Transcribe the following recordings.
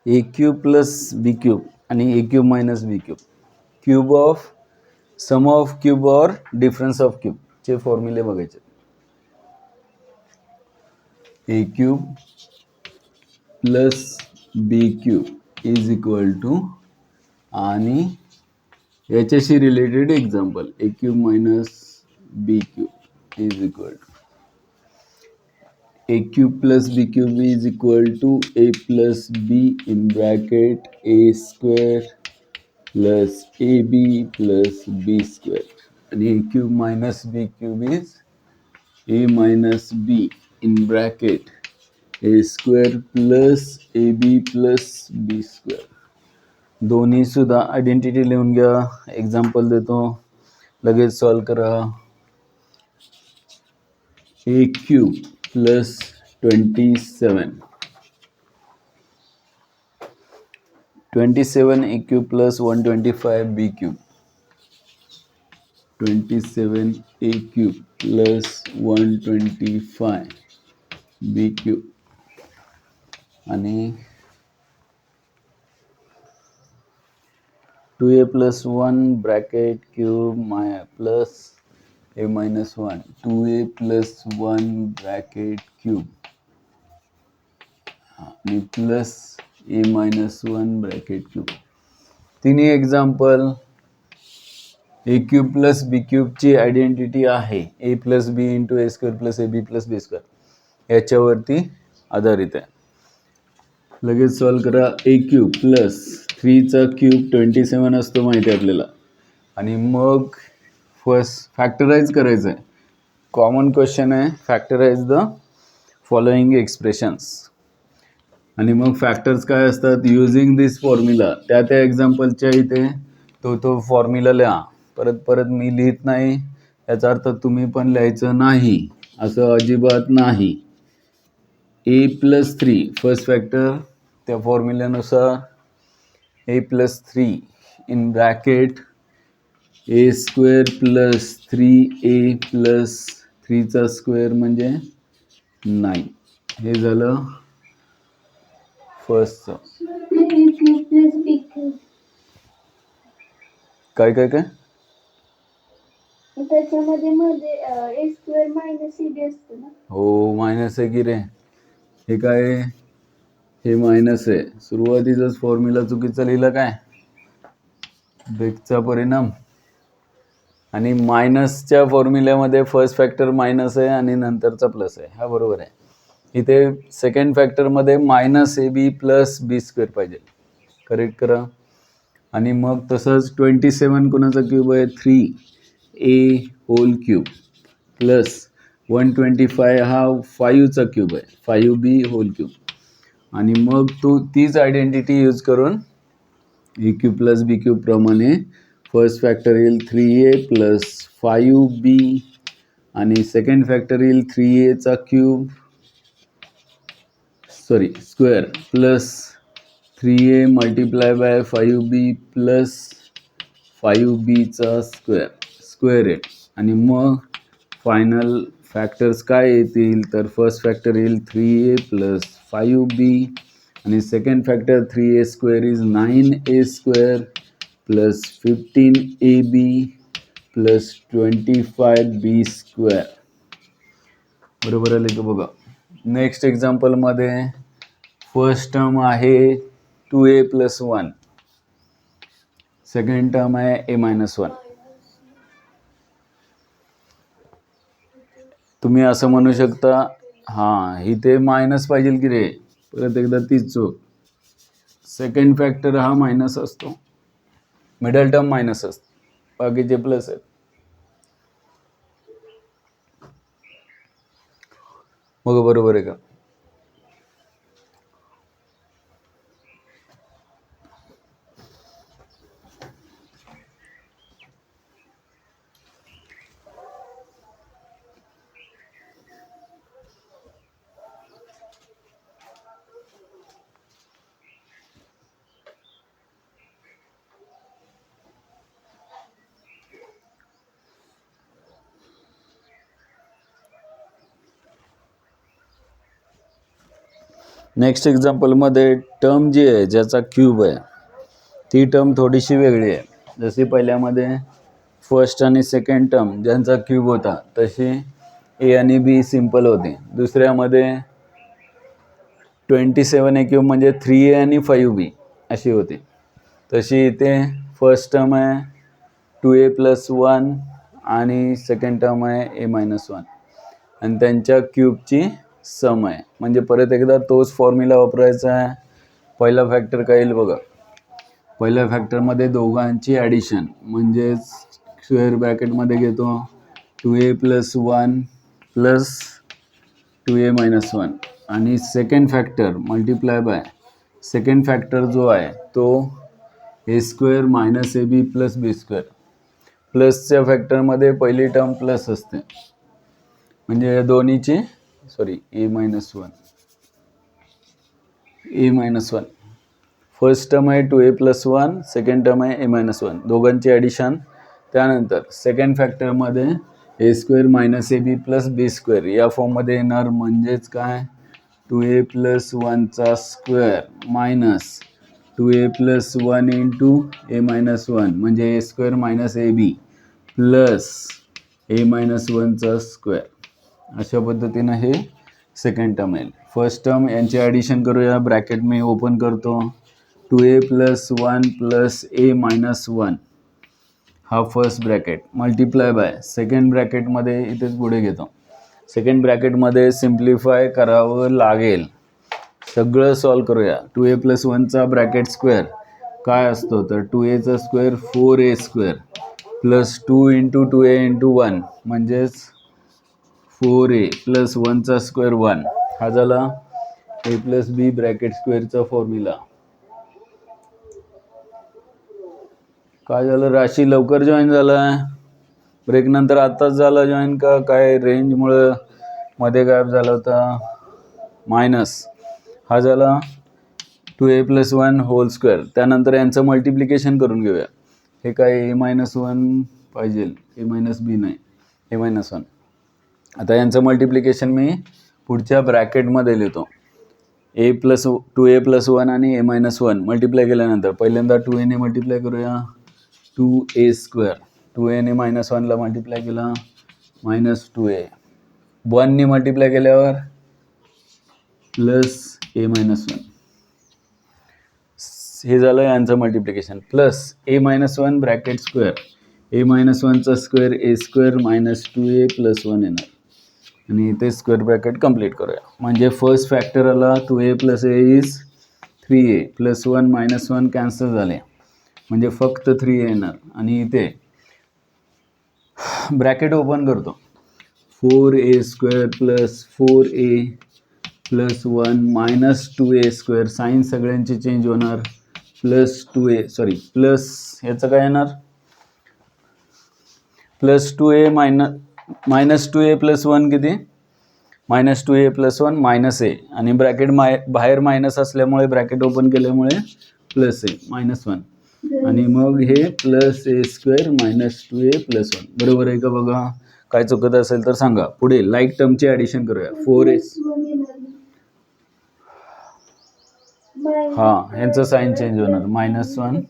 ए cube plus b cube आणि ए cube minus B cube, cube of sum of cube और difference of cube चे फॉर्म्युले बघायचे. A cube plus b cube is equal to आणि याच्याशी related example a cube minus B cube is equal to a cube plus b cube is equal to a plus b in bracket a square plus ab plus b square, and a cube minus b cube is a minus b in bracket a square plus ab plus b square. दोन्ही सुद्धा identity लिहून घ्या. Example देतो, लगेच solve करा. a cube plus 27 a cube plus 125 b cube, 27 a cube plus 125 b cube आणि 2a plus 1 bracket cube plus a minus 1, 2a plus 1 bracket cube आणि plus a minus 1 bracket cube. तिन्ही example a cube plus b क्यूबची identity आहे a plus B into A square plus A B plus B square, याच्यावरती आधारित आहे. लगेच solve करा. A cube plus 3चा क्यूब 27 असतो माहिती आहे आपल्याला, आणि मग फर्स्ट फॅक्टराइज करायचं आहे. कॉमन क्वेश्चन आहे, फॅक्टराइज द फॉलोइंग एक्सप्रेशन्स. आणि मग फॅक्टर्स काय असतात, युजिंग दिस फॉर्म्युला. त्या एक्झाम्पलच्या इथे तो फॉर्म्युला लिहा. परत मी लिहित नाही, याचा अर्थ तुम्ही पण लिहायचं नाही असं अजिबात नाही. ए प्लस 3 फर्स्ट फॅक्टर, त्या फॉर्म्युल्यानुसार a plus 3 in bracket a square plus 3a plus 3चा स्क्वेअर म्हणजे 9. हे झालं फर्स्टचं. काय काय काय त्याच्यामध्ये a square minus c b असतं ना. हो, मायनस आहे की रे. हे काय, हे मायनस आहे. सुरुवातीचाच फॉर्म्युला चुकीचा लिहिला काय, ब्रेकचा परिणाम. आणि मायनसच्या फॉर्म्युल्यामध्ये फर्स्ट फॅक्टर मायनस आहे आणि नंतरचा प्लस आहे, हा बरोबर आहे. इथे सेकंड फॅक्टरमध्ये minus A B plus B square पाहिजे, करेक्ट करा. आणि मग तसंच 27 कोणाचा क्यूब आहे, 3a होल क्यूब प्लस 125 हा 5चा क्यूब आहे, 5b होल क्यूब. आणि मग तीच आयडेंटिटी यूज करून a cube plus b cube प्रमाणे फर्स्ट फॅक्टर येईल 3a प्लस 5b आणि सेकंड फॅक्टर येईल 3aचा cube square plus 3a multiply by 5b plus 5bचा स्क्वेअर आहे. आणि मग फायनल फॅक्टर्स काय येतील, तर फर्स्ट फॅक्टर येईल 3a प्लस 5b आणि second factor 3a square is 9a square plus 15ab plus 25b square. बरोबर आले का बघा. नेक्स्ट एक्झाम्पलमध्ये फर्स्ट टर्म आहे 2a प्लस 1, सेकंड टर्म आहे a मायनस 1. तुम्ही असं म्हणू शकता, हां इथे मायनस पाहिजे की रे, परत एकदा तीच चूक. सेकंड फॅक्टर हा मायनस असतो, मिडल टर्म मायनस असतो, बाकीचे प्लस आहेत. मग बरोबर आहे का. नेक्स्ट एक्झाम्पलमध्ये टर्म जी आहे ज्याचा क्यूब आहे ती टर्म थोडीशी वेगळी आहे. जशी पहिल्यामध्ये फर्स्ट आणि सेकंड टर्म ज्यांचा क्यूब होता तशी ए आणि बी सिम्पल होती. दुसऱ्यामध्ये 27 ए क्यूब म्हणजे 3a आणि 5b अशी होती. तशी इथे फर्स्ट टर्म आहे 2a+1 आणि सेकंड टर्म आहे a-1 आणि त्यांच्या क्यूबची सम आहे. म्हणजे परत एकदा तोच फॉर्म्युला वापरायचा आहे. पहिला फॅक्टर काय येईल बघा. पहिल्या फॅक्टरमध्ये दोघांची ॲडिशन म्हणजेच स्क्वेअर ब्रॅकेटमध्ये घेतो 2a+1 प्लस 2a-1 आणि second factor multiply by second factor जो आहे तो a² - ab + b². प्लसच्या फॅक्टरमध्ये पहिली टर्म प्लस असते म्हणजे या दोन्हीची a-1 फर्स्ट टर्म आहे 2a+1 सेकंड टर्म आहे a-1 दोघांची ॲडिशन. त्यानंतर सेकंड फॅक्टरमध्ये a² - ab + b² या फॉर्ममध्ये येणार म्हणजेच काय 2a+1 स्क्वेअर - 2a+1 × a-1 म्हणजे a² - ab plus a-1 square. अशा पद्धतीनं हे सेकंड टर्म येईल. फर्स्ट टर्म यांची ॲडिशन करूया. ब्रॅकेट मी ओपन करतो 2a+1 प्लस a-1 हा first bracket multiply by second ब्रॅकेटमध्ये इथेच पुढे घेतो. सेकंड ब्रॅकेटमध्ये सिम्प्लिफाय करावं लागेल. सगळं सॉल्व करूया. 2a+1 ब्रॅकेट स्क्वेअर काय असतो तर 2a square 4a² plus 2 × 2a × 1 म्हणजेच 4a प्लस 1 स्क्वेअर 1 हा झाला a + b ब्रॅकेट स्क्वेअरचा फॉर्म्युला. काय झालं राशी लवकर जॉईन झाला ब्रेक नंतर आत्ताच झाला जॉईन का काय रेंजमुळं मध्ये गायब झाला होता. मायनस हा झाला 2a+1 होल स्क्वेअर. त्यानंतर यांचं मल्टिप्लिकेशन करून घेऊया. हे काय a-1 पाहिजे a-b नाही a-1. आता यांचं मल्टिप्लिकेशन मी पुढच्या ब्रॅकेटमध्ये लिहितो. 2a+1 आणि a-1 मल्टिप्लाय केल्यानंतर पहिल्यांदा 2a ने मल्टिप्लाय करूया 2a². 2a ने -1 ला मल्टिप्लाय केला -2a. 1 ने मल्टिप्लाय केल्यावर प्लस a-1 हे झालं यांचं multiplication plus a-1 bracket square a-1 square a² - 2a + 1 येणार आणि इथे स्क्वेअर ब्रॅकेट कंप्लीट करूया. म्हणजे फर्स्ट फॅक्टर आला 2a + a is 3a + 1 - 1 cancel झाले म्हणजे फक्त 3a येणार आणि इथे ब्रॅकेट ओपन करतो 4a² + 4a + 1 - 2a² साइन सगळ्यांची चेंज होणार प्लस 2a प्लस याचं काय येणार प्लस 2a - 2a + 1 किती -2a + 1 -a आणि ब्रॅकेट बाहेर मायनस असल्यामुळे ब्रॅकेट ओपन केल्यामुळे प्लस a -1 आणि मग हे प्लस a² - 2a + 1 बरोबर आहे का बघा. काय चुकत असेल तर सांगा. पुढे लाईक टर्मची ॲडिशन करूया 4a हा यांचं साइन चेंज होणार -1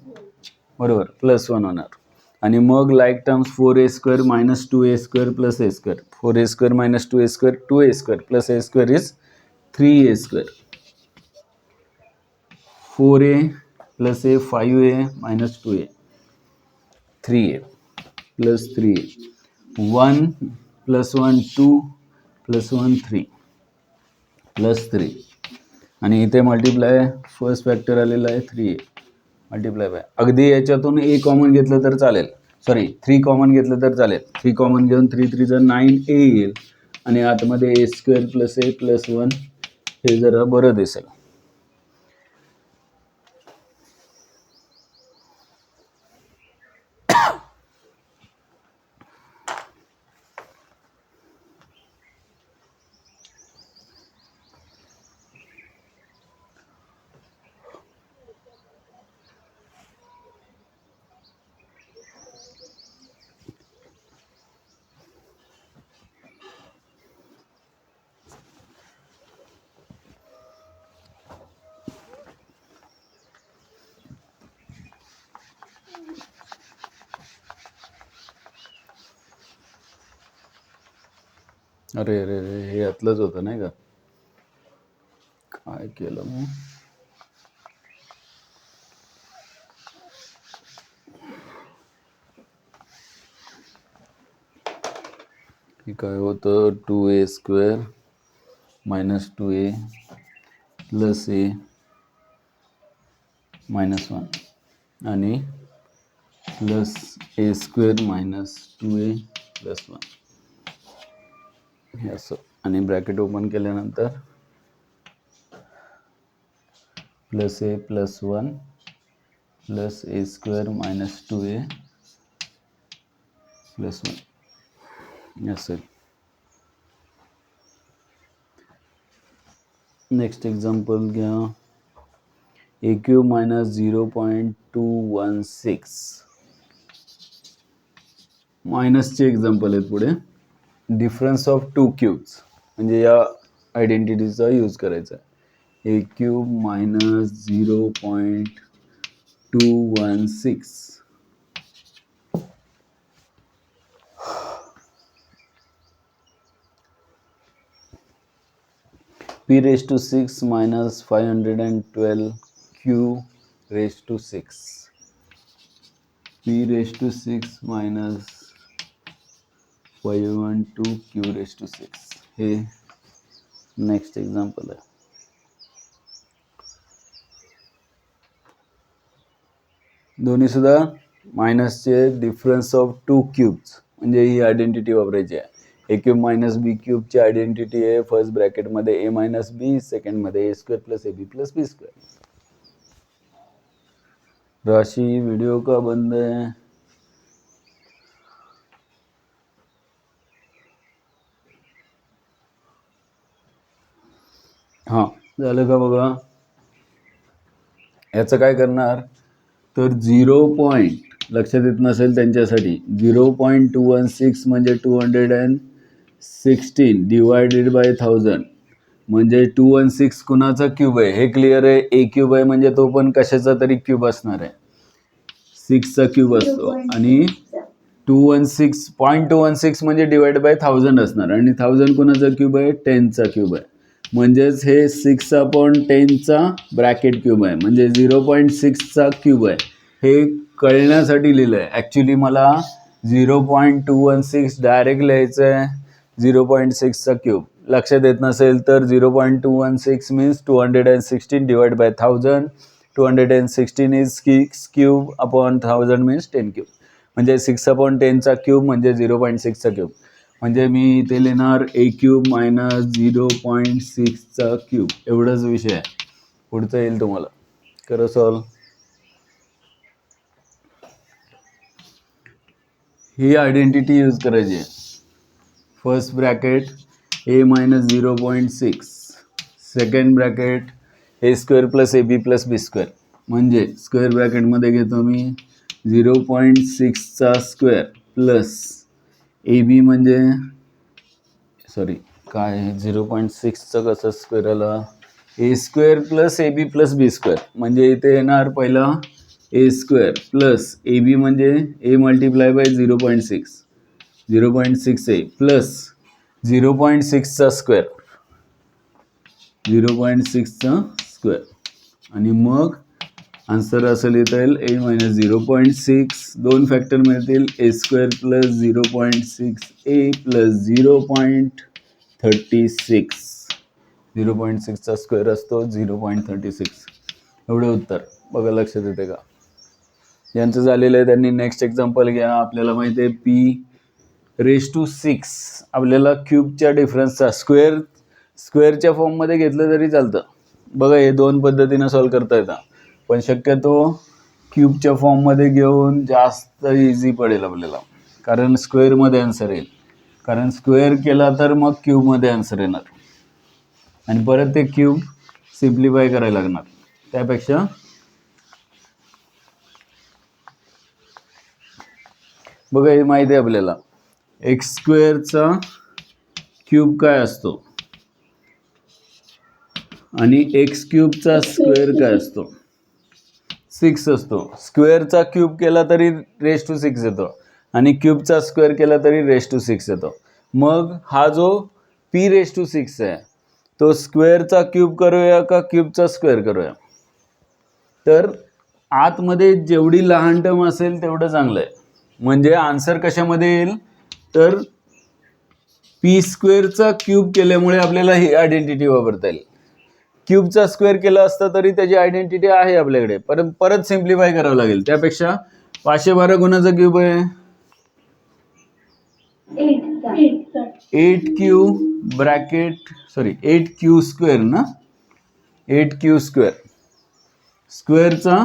बरोबर +1 होणार आणि मग like terms 4a² - 2a² + a². 4a² - 2a² 2a² + a² is 3a². 4a + a 5a - 2a 3a + 3a 1 + 1 2 + 1 3 + 3 आणि इथे मल्टिप्लाय फर्स्ट फॅक्टर आलेला आहे 3a मल्टिप्लाय बाय अगदी याच्यातून a कॉमन घेतलं तर चालेल 3 कॉमन घेतलं तर चालेल. 3 कॉमन घेऊन 3 3 = 9a येईल आणि आतमध्ये a² + a + 1 हे जरा बरं दिसेल. अरे अरे अरे हे यातलंच होतं नाही का? काय केलं मग? हे काय होतं 2a² minus 2a plus a -1 आणि plus a² minus 2a plus 1 हे असं. आणि ब्रॅकेट ओपन केल्यानंतर plus a plus 1 plus a² minus 2a plus 1 असेल. नेक्स्ट एक्झाम्पल घ्या. a³ मायनस 0.216 मायनसचे एक्झाम्पल आहेत पुढे. डिफरन्स ऑफ टू क्यूब्स म्हणजे या आयडेंटिटीचा यूज करायचा आहे. a³ minus 0.216 p⁻⁶ minus 512 q⁻⁶ p⁻⁶ minus 512 q⁻⁶ हे नेक्स्ट एक्झाम्पल आहे. दोन्ही सुद्धा मायनसचे डिफरन्स ऑफ टू क्यूब्स म्हणजे ही आयडेंटिटी वापरायची आहे. a³ मायनस b³ ची आयडेंटिटी आहे फर्स्ट ब्रॅकेटमध्ये a मायनस b, सेकंडमध्ये a² plus ab plus b². राशी व्हिडिओ का बंद आहे? हां झालं का बघा. याचं काय करणार तर 0. लक्षात येत नसेल त्यांच्यासाठी 0.216 म्हणजे 216 डिवायडेड बाय 1000 म्हणजे 216 कुणाचा क्यूब आहे हे क्लिअर आहे. a³ आहे म्हणजे तो पण कशाचा तरी क्यूब असणार आहे. 6चा क्यूब असतो आणि 216.216 म्हणजे डिवाइड बाय 1000 असणार आणि 1000 कुणाचा क्यूब आहे 10चा क्यूब आहे. म्हणजेच हे 6/10चा ब्रॅकेट क्यूब आहे म्हणजे 0.6चा क्यूब आहे. हे कळण्यासाठी लिहिलं आहे. ॲक्च्युली मला 0.216 डायरेक्ट लिहायचं आहे 0.6चा क्यूब. लक्षात येत नसेल तर 0.216 means 216 divide by 1000. 216 is 6 cube upon 1000 means 10 cube म्हणजे 6/10चा क्यूब म्हणजे 0.6चा क्यूब. म्हणजे मी इथे लिहिणार a³ मायनस 0.6चा क्यूब एवढाच विषय आहे. पुढचं येईल तुम्हाला. करा सॉल्व. ही आयडेंटिटी यूज करायची आहे. First bracket a minus 0.6 second bracket a² plus ab plus b² म्हणजे स्क्वेअर ब्रॅकेटमध्ये घेतो मी 0.6चा स्क्वेअर प्लस ab म्हणजे सॉरी काय 0.6चा कसं स्क्वेअर आला a² plus ab plus b² म्हणजे इथे येणार पहिला a² प्लस ab म्हणजे a multiply by 0.6 0.6a plus 0.6चा स्क्वेअर 0.6चा स्क्वेअर आणि मग आन्सर असं लिहिता येईल a मायनस 0.6 दोन फॅक्टर मिळतील a² plus 0.6a plus 0.36 0.6चा square असतो 0.36 एवढं उत्तर. बघा लक्षात येते का. यांचं झालेलं आहे. त्यांनी नेक्स्ट एक्झाम्पल घ्या. आपल्याला माहिती आहे p⁻⁶ आपल्याला क्यूबच्या डिफरन्सचा स्क्वेअरच्या फॉर्ममध्ये घेतलं तरी चालतं. बघा हे दोन पद्धतीनं सॉल्व करता येतं पण शक्यतो क्यूबच्या फॉर्ममध्ये घेऊन जास्त इझी पडेल आपल्याला कारण स्क्वेअरमध्ये आन्सर येईल. कारण स्क्वेअर केला तर मग क्यूबमध्ये आन्सर येणार आणि परत ते क्यूब सिम्प्लिफाय करायला लागणार. त्यापेक्षा बघा हे माहिती आहे आपल्याला x² क्यूब काय असतो आणि x³ स्क्वेअर काय असतो 6 असतो. स्क्वेअरचा क्यूब केला तरी रेज टू 6 येतो आणि क्यूबचा स्क्वेअर केला तरी रेज टू 6 येतो. मग हा जो p⁶ आहे, तो स्क्वेअरचा क्यूब करूया का क्यूबचा स्क्वेअर करूया? तर आतमध्ये जेवढी लहान टर्म असेल तेवढं चांगलं आहे. म्हणजे आन्सर कशामध्ये येईल? तर p² क्यूब केल्यामुळे आपल्याला ही आयडेंटिटी वापरता येईल. क्यूबचा स्क्वेअर केला असता तरी त्याची आयडेंटिटी आहे आपल्याकडे, परत सिम्प्लिफाय करावं लागेल. त्यापेक्षा 512 गुणाचा क्यूब आहे 8q² ना, 8q², स्क्वेअरचा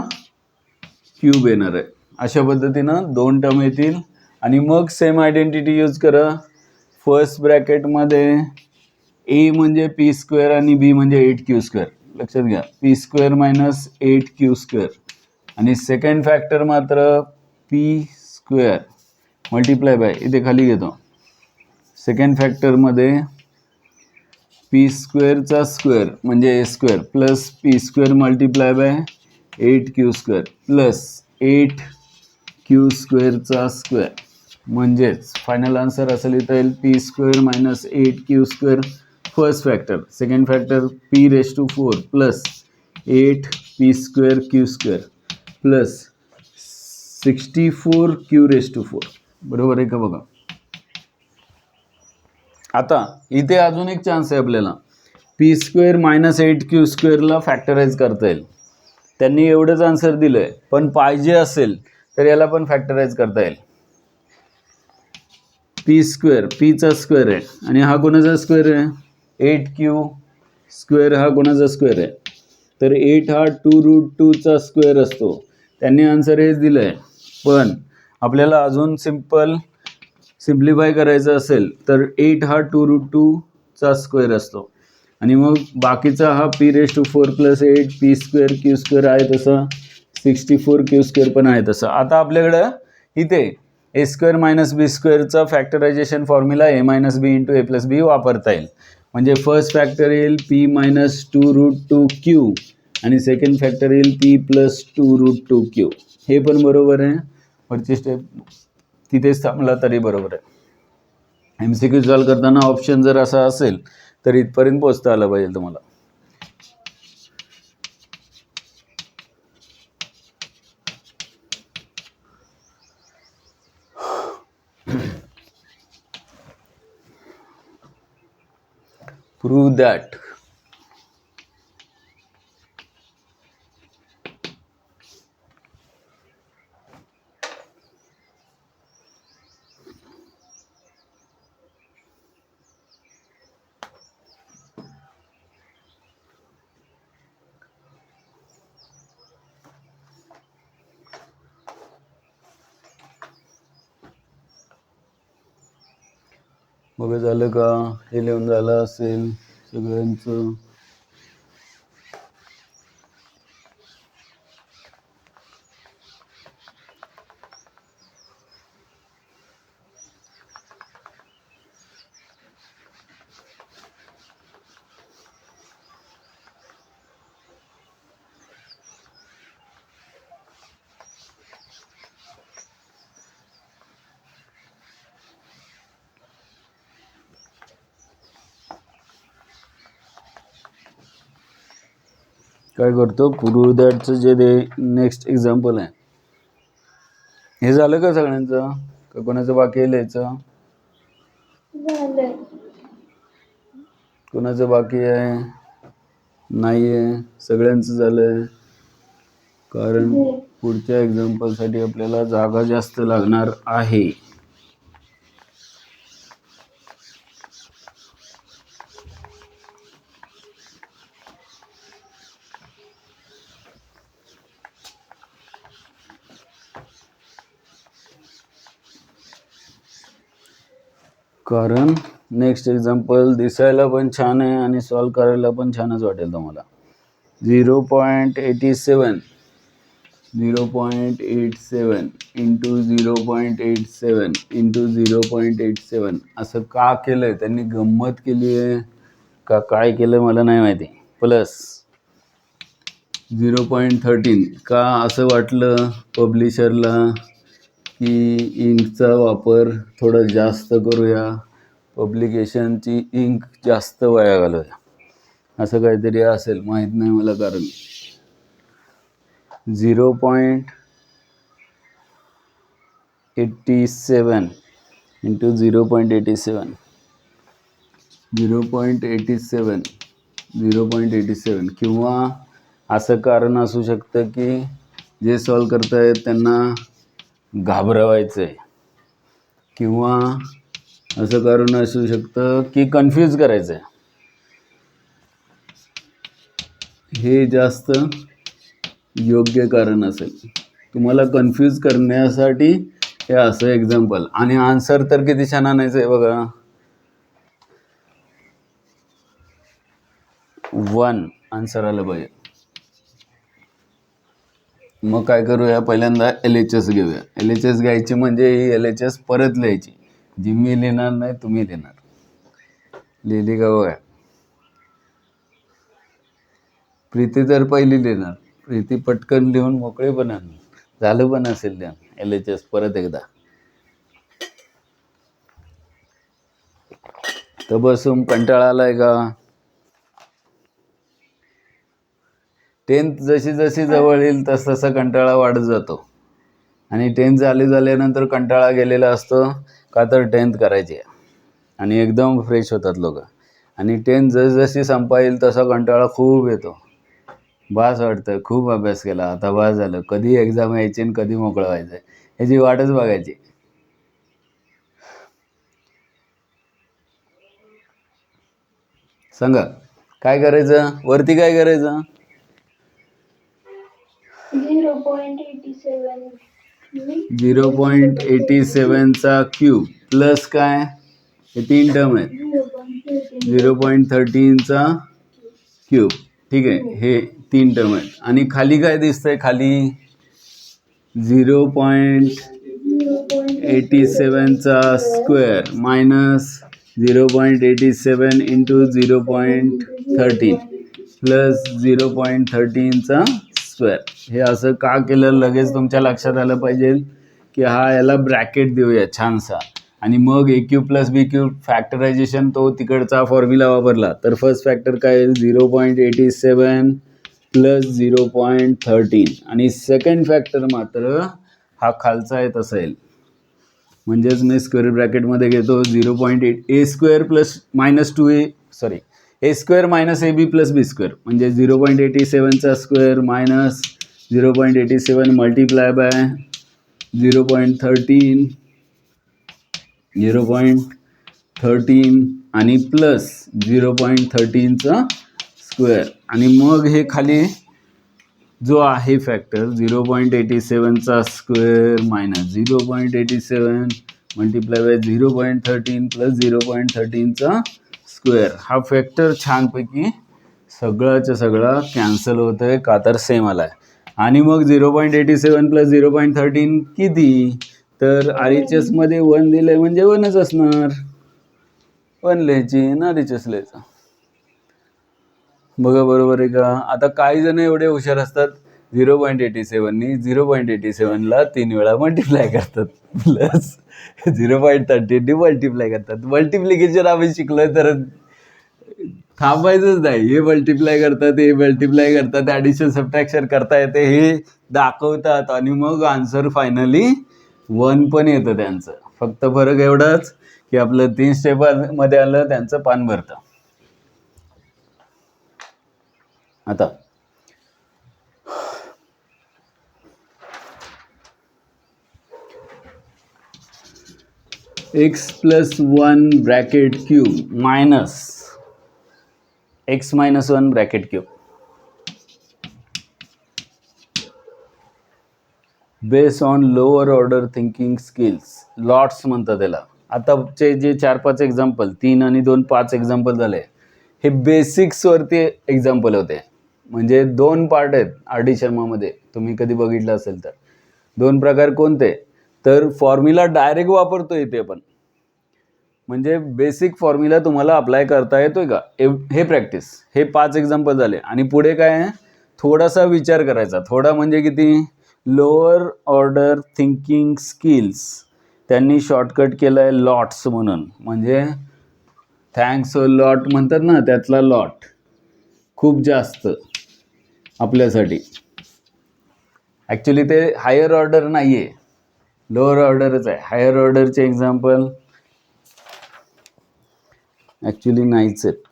क्यूब येणार आहे. अशा पद्धतीनं 2 टर्म येतील आणि मग सेम आयडेंटिटी यूज करा. फर्स्ट ब्रॅकेटमध्ये a म्हणजे p² आणि b म्हणजे 8q². लक्षात घ्या, p² - 8q² आणि सेकंड फॅक्टर मात्र p² मल्टिप्लाय बाय, इथे खाली घेतो, सेकंड फॅक्टरमध्ये p² स्क्वेअर म्हणजे a² plus p² multiply by 8q² plus 8q² square. म्हणजेच फायनल आन्सर असं लिहिता येईल p² - 8q² first factor, second factor p⁴ plus 8p²q² plus 64q⁴. बरोबर आहे का बघा. आता इथे अजून एक चान्स आहे आपल्याला, p² - 8q² ला फॅक्टराइज करता येईल. त्यांनी एवढंच आन्सर दिलंय, पण पाहिजे असेल तर याला पण फॅक्टराइज करता येईल. p² p चा स्क्वेअर आहे आणि हा कोणाचा स्क्वेअर आहे? 8q² हा कोणाचा स्क्वेअर आहे? तर 8 हा 2√2 चा स्क्वेअर असतो. त्यांनी आन्सर हेच दिलंय, पण आपल्याला अजून सिम्प्लिफाय करायचं असेल तर 8 हा 2√2 चा स्क्वेअर असतो आणि मग बाकीचा हा p⁴ प्लस 8p²q² आहे तसा 64q² पण आहे तसं. आता आपल्याकडं इथे a² - b² चा factorisation formula a - b × a + b वापरता येईल. म्हणजे फर्स्ट फॅक्टर येईल p - 2√2q आणि सेकंड फॅक्टर येईल p + 2√2q. हे पण बरोबर आहे. वरची स्टेप तिथेच थांबला तरी बरोबर आहे. MCQ सॉल्व करताना ऑप्शन जर असा असेल तर इथपर्यंत पोहोचता आलं पाहिजे तुम्हाला. Prove that बघा झालं का? हे लिहून झालं असेल सगळ्यांचं. काय करतो, प्रूव्ह दॅटचं जे नेक्स्ट एक्झाम्पल आहे हे झालं का सगळ्यांचं? का कोणाचं बाकी आहे लिहायचं? कोणाचं बाकी आहे? नाही आहे. सगळ्यांचं झालंय. कारण पुढच्या एक्झाम्पलसाठी आपल्याला जागा जास्त लागणार आहे. कारण नेक्स्ट एक्झाम्पल दिसायला पण छान आहे आणि सॉल्व करायला पण छानच वाटेल तुम्हाला. 0.87 0.87 इंटू 0.87 इंटू 0.87 असं का केलंय? त्यांनी गंमत केली आहे का काय केलं मला नाही माहिती. प्लस 0.13 का असं वाटलं पब्लिशरला की इंकचा वापर थोडा जास्त करूया, पब्लिकेशनची इंक जास्त वाया घालवूया असं काहीतरी असेल, माहीत नाही मला कारण. 0.87 इंटू 0.87 0.87 किंवा असं कारण असू शकतं की जे सॉल्व करतायत त्यांना घाबरवायचं आहे, किंवा असं कारण असू शकतं की कन्फ्यूज करायचं आहे. हे जास्त योग्य कारण असेल, तुम्हाला कन्फ्यूज करण्यासाठी हे असं एक्झाम्पल. आणि आन्सर तर किती छान आणायचं आहे बघा. 1 आन्सर आलं पाहिजे. मग काय करूया, पहिल्यांदा LHS घेऊया. LHS घ्यायची म्हणजे ही LHS परत लिहायची, जी मी लिहिणार नाही तुम्ही लिहिणार. लिहिली का बघा. प्रीती तर पहिली लिहिणार, प्रीती पटकन लिहून मोकळे पण झालं पण असेल लिहून. LHS परत एकदा. तर बसून कंटाळा आलाय का? 10th जशी जशी जवळ येईल तस तसा कंटाळा वाढत जातो. आणि 10th झाल्यानंतर कंटाळा गेलेला असतो का, तर 10th करायची आहे आणि एकदम फ्रेश होतात लोक. आणि 10th जशी संपाईल तसा कंटाळा खूप येतो, बास वाटतं खूप अभ्यास केला, आता बास झालं, कधी एक्झाम यायची आणि कधी मोकळं व्हायचं ह्याची वाटच बघायची. सांगा काय करायचं, वरती काय करायचं. 0.87 चा क्यूब प्लस काय, हे 3 टर्म आहेत. 0.13 चा क्यूब, ठीक आहे, हे 3 टर्म आहेत. आणि खाली काय दिसतंय, खाली 0.87 चा स्क्वेअर मायनस 0.87 इंटू 0.13 प्लस 0.13 चा स्क्वेअर. हे असं का केलं, लगेच तुमच्या लक्षात आलं पाहिजे की हा याला ब्रॅकेट देऊया छानसा. आणि मग ए cube plus b cube factorisation, तो तिकडचा फॉर्म्युला वापरला तर फर्स्ट फॅक्टर काय येईल, 0.87 प्लस 0.13. आणि सेकंड फॅक्टर मात्र हा खालचा आहे तसा येईल. म्हणजेच मी स्क्वेअर ब्रॅकेटमध्ये घेतो 0.8 a square plus minus 2a sorry a square minus AB plus B square, म्हणजे 0.87 चा स्क्वेअर मायनस 0.87 मल्टिप्लाय बाय 0.13 आणि प्लस 0.13 चा स्क्वेअर. आणि मग हे खाली जो आहे फॅक्टर 0.87 चा square minus 0.87 multiply by 0.13 plus 0.13 चा स्क्वेअर, हा फॅक्टर छानपैकी सगळाच्या सगळा कॅन्सल होत आहे का, तर सेम आलाय. आणि मग 0.87 प्लस 0.13 किती, तर RHS मध्ये 1 दिलंय म्हणजे 1च असणार, 1 लिहायची ना RHS लिहायचं. बघा बरोबर आहे का. आता काही जण एवढे हुशार असतात, 0.87 नी 0.87 ला 3 वेळा मल्टिप्लाय करतात प्लस 0.13 नी मल्टिप्लाय करतात. मल्टिप्लिकेशन आम्ही शिकलोय तर थांबायचंच नाही, हे मल्टिप्लाय करतात, हे मल्टिप्लाय करतात, ॲडिशन सबट्रॅक्शन करता येते, हे दाखवतात आणि मग आन्सर फायनली 1 पण येतं त्यांचं. फक्त फरक एवढाच की आपलं 3 स्टेपमध्ये आलं, त्यांचं पान भरतं. आता x plus 1 bracket cube minus x minus 1 bracket cube base on lower order thinking skills, lots म्हणतात त्याला. आताचे जे 4-5 एक्झाम्पल, 3 आणि 2 5 एक्झाम्पल झाले, हे बेसिक्सवरती एक्झाम्पल होते. म्हणजे 2 पार्ट आहेत RD शर्मामध्ये, तुम्ही कधी बघितलं असेल तर. 2 प्रकार कोणते, तर फॉर्म्युला डायरेक्ट वापरतो इथे पण, म्हणजे बेसिक फॉर्म्युला तुम्हाला अप्लाय करता येतोय का, हे प्रॅक्टिस. हे 5 एक्झाम्पल झाले. आणि पुढे काय आहे, थोडासा विचार करायचा. थोडा म्हणजे किती, लोअर ऑर्डर थिंकिंग स्किल्स त्यांनी शॉर्टकट केलं आहे लॉट्स म्हणून. म्हणजे थँक्स अ लॉट म्हणतात ना, त्यातला लॉट खूप जास्त आपल्यासाठी. ॲक्च्युली ते हायर ऑर्डर नाही आहे, लोअर ऑर्डरच आहे. हायर ऑर्डरचे एक्झाम्पल ॲक्च्युली नाहीच आहेत,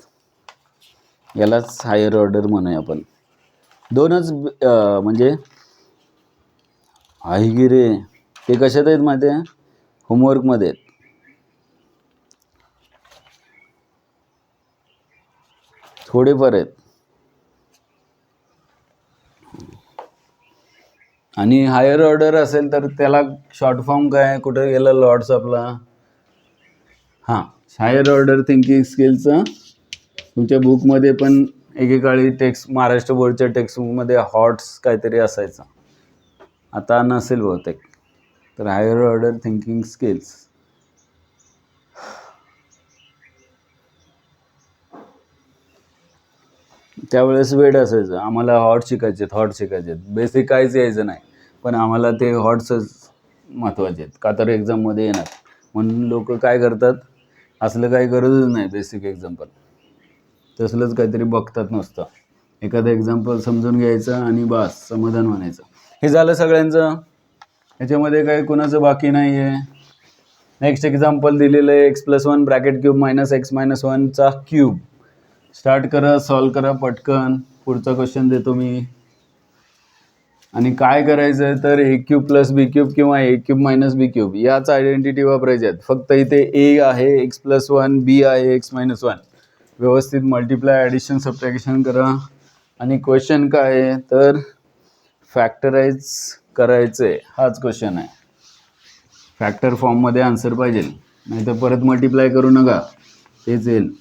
यालाच हायर ऑर्डर म्हणूया आपण. दोनच म्हणजे आहे की रे, ते कशात आहेत माहिती आहे, होमवर्कमध्ये आहेत. थोडेफार आहेत. आणि हायर ऑर्डर असेल तर त्याला शॉर्ट फॉर्म काय, कुठं गेला लॉर्ड्स आपला. हां, हायर ऑर्डर थिंकिंग स्किलचं तुमच्या बुकमध्ये पण एकेकाळी टेक्स्ट, महाराष्ट्र बोर्डच्या टेक्स्टबुकमध्ये हॉट्स काहीतरी असायचं, आता नसेल बहुतेक. तर हायर ऑर्डर थिंकिंग स्किल्स, त्यावेळेस वेळ असायचं, आम्हाला हॉट शिकायचे, बेसिक काहीच यायचं नाही, पण आम्हाला ते हॉट्सच महत्त्वाचे आहेत, का तर एक्झाममध्ये येणार. म्हणून लोक काय करतात, असलं काही गरजच नाही बेसिक एक्झाम्पल, तसलंच काहीतरी बघतात नुसतं. एखादं एक्झाम्पल समजून घ्यायचं आणि बस समाधान म्हणायचं. हे झालं सगळ्यांचं, ह्याच्यामध्ये काही कुणाचं बाकी नाही आहे. नेक्स्ट एक्झाम्पल दिलेलं आहे, x+1 ब्रॅकेट क्यूब मायनस x-1चा क्यूब. स्टार्ट करा, सॉल्व करा पटकन. पुढचा क्वेश्चन देतो मी. आणि काय करायचं आहे तर ए क्यूब प्लस बी क्यूब किंवा ए क्यूब मायनस बी क्यूब याच आयडेंटिटी वापरायच्या आहेत. फक्त इथे ए आहे x+1, बी आहे x-1. व्यवस्थित मल्टिप्लाय, ॲडिशन, सबट्रॅक्शन करा. आणि क्वेश्चन काय आहे तर फॅक्टराइज करायचं आहे, हाच क्वेश्चन आहे. फॅक्टर फॉर्ममध्ये आन्सर पाहिजे, नाही तर परत मल्टिप्लाय करू नका, तेच येईल.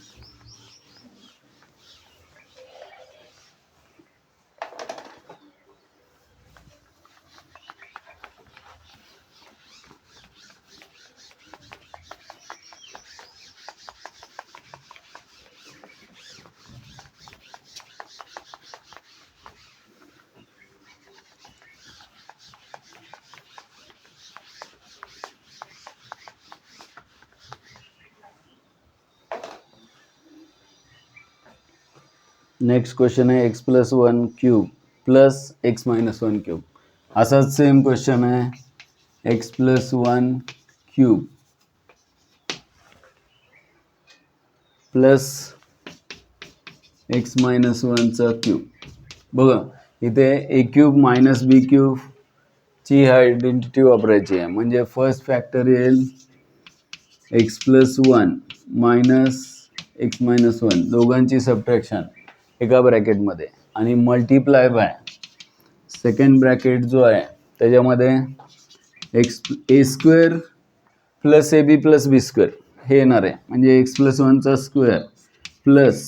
नेक्स्ट क्वेश्चन आहे x+1 cube plus x-1 cube. असाच सेम क्वेश्चन आहे, x+1 क्यूब प्लस x-1चा क्यूब. बघा इथे ए क्यूब मायनस बी क्यूब ची आयडेंटिटी वापरायची आहे. म्हणजे फर्स्ट फॅक्टर येईल x+1 मायनस x-1, दोघांची सबट्रॅक्शन एका ब्रॅकेटमध्ये आणि मल्टिप्लाय बाय सेकंड ब्रॅकेट जो आहे त्याच्यामध्ये a² plus ab plus b² हे येणार आहे. म्हणजे x+1चा square plus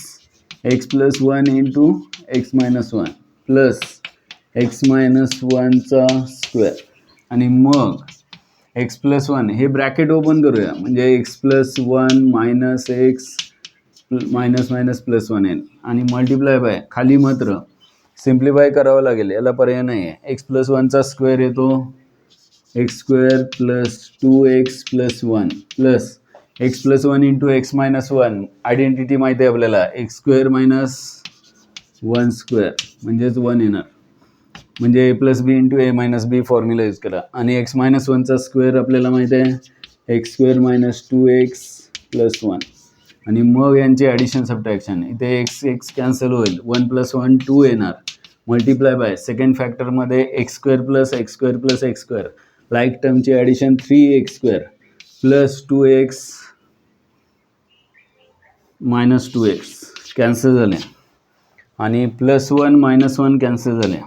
x+1 into x-1 plus x-1चा स्क्वेअर. आणि मग x+1 हे ब्रॅकेट ओपन करूया, म्हणजे x+1 minus x minus minus plus 1 येईल आणि मल्टिप्लाय बाय खाली मात्र सिम्प्लिफाय करावं लागेल, याला पर्याय नाही आहे. x+1चा स्क्वेअर येतो x² plus 2x plus 1 plus x+1 into x-1 identity माहिती आहे आपल्याला, x² मायनस 1² म्हणजेच 1 येणार. म्हणजे a plus B into a minus B formula use करा. आणि x-1चा स्क्वेअर आपल्याला माहिती आहे x² मायनस 2x प्लस 1. आणि मग यांची ॲडिशन सबट्रॅक्शन, इथे x कॅन्सल होईल, 1 प्लस 1 2 येणार. मल्टिप्लाय बाय सेकंड फॅक्टरमध्ये x² plus x² plus x², like टर्मची ॲडिशन 3x² plus 2x minus 2x cancel झाले आणि प्लस 1 मायनस 1 कॅन्सल झाले,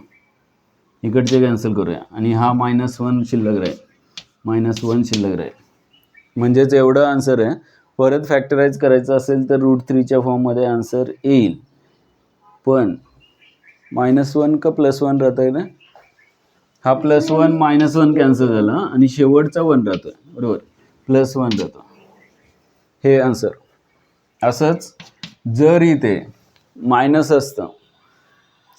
इकडचे कॅन्सल करूया आणि हा -1 शिल्लक राहील, -1 शिल्लक राहील. म्हणजेच एवढं आन्सर आहे. परत फॅक्टराइज करायचं असेल तर √3च्या फॉर्ममध्ये आन्सर येईल. पण -1 का +1 राहत आहे ना, हा +1 -1 कॅन्सल झाला आणि शेवटचा 1 राहतोय, बरोबर, +1 राहतो हे आन्सर. असंच जर इथे मायनस असतं,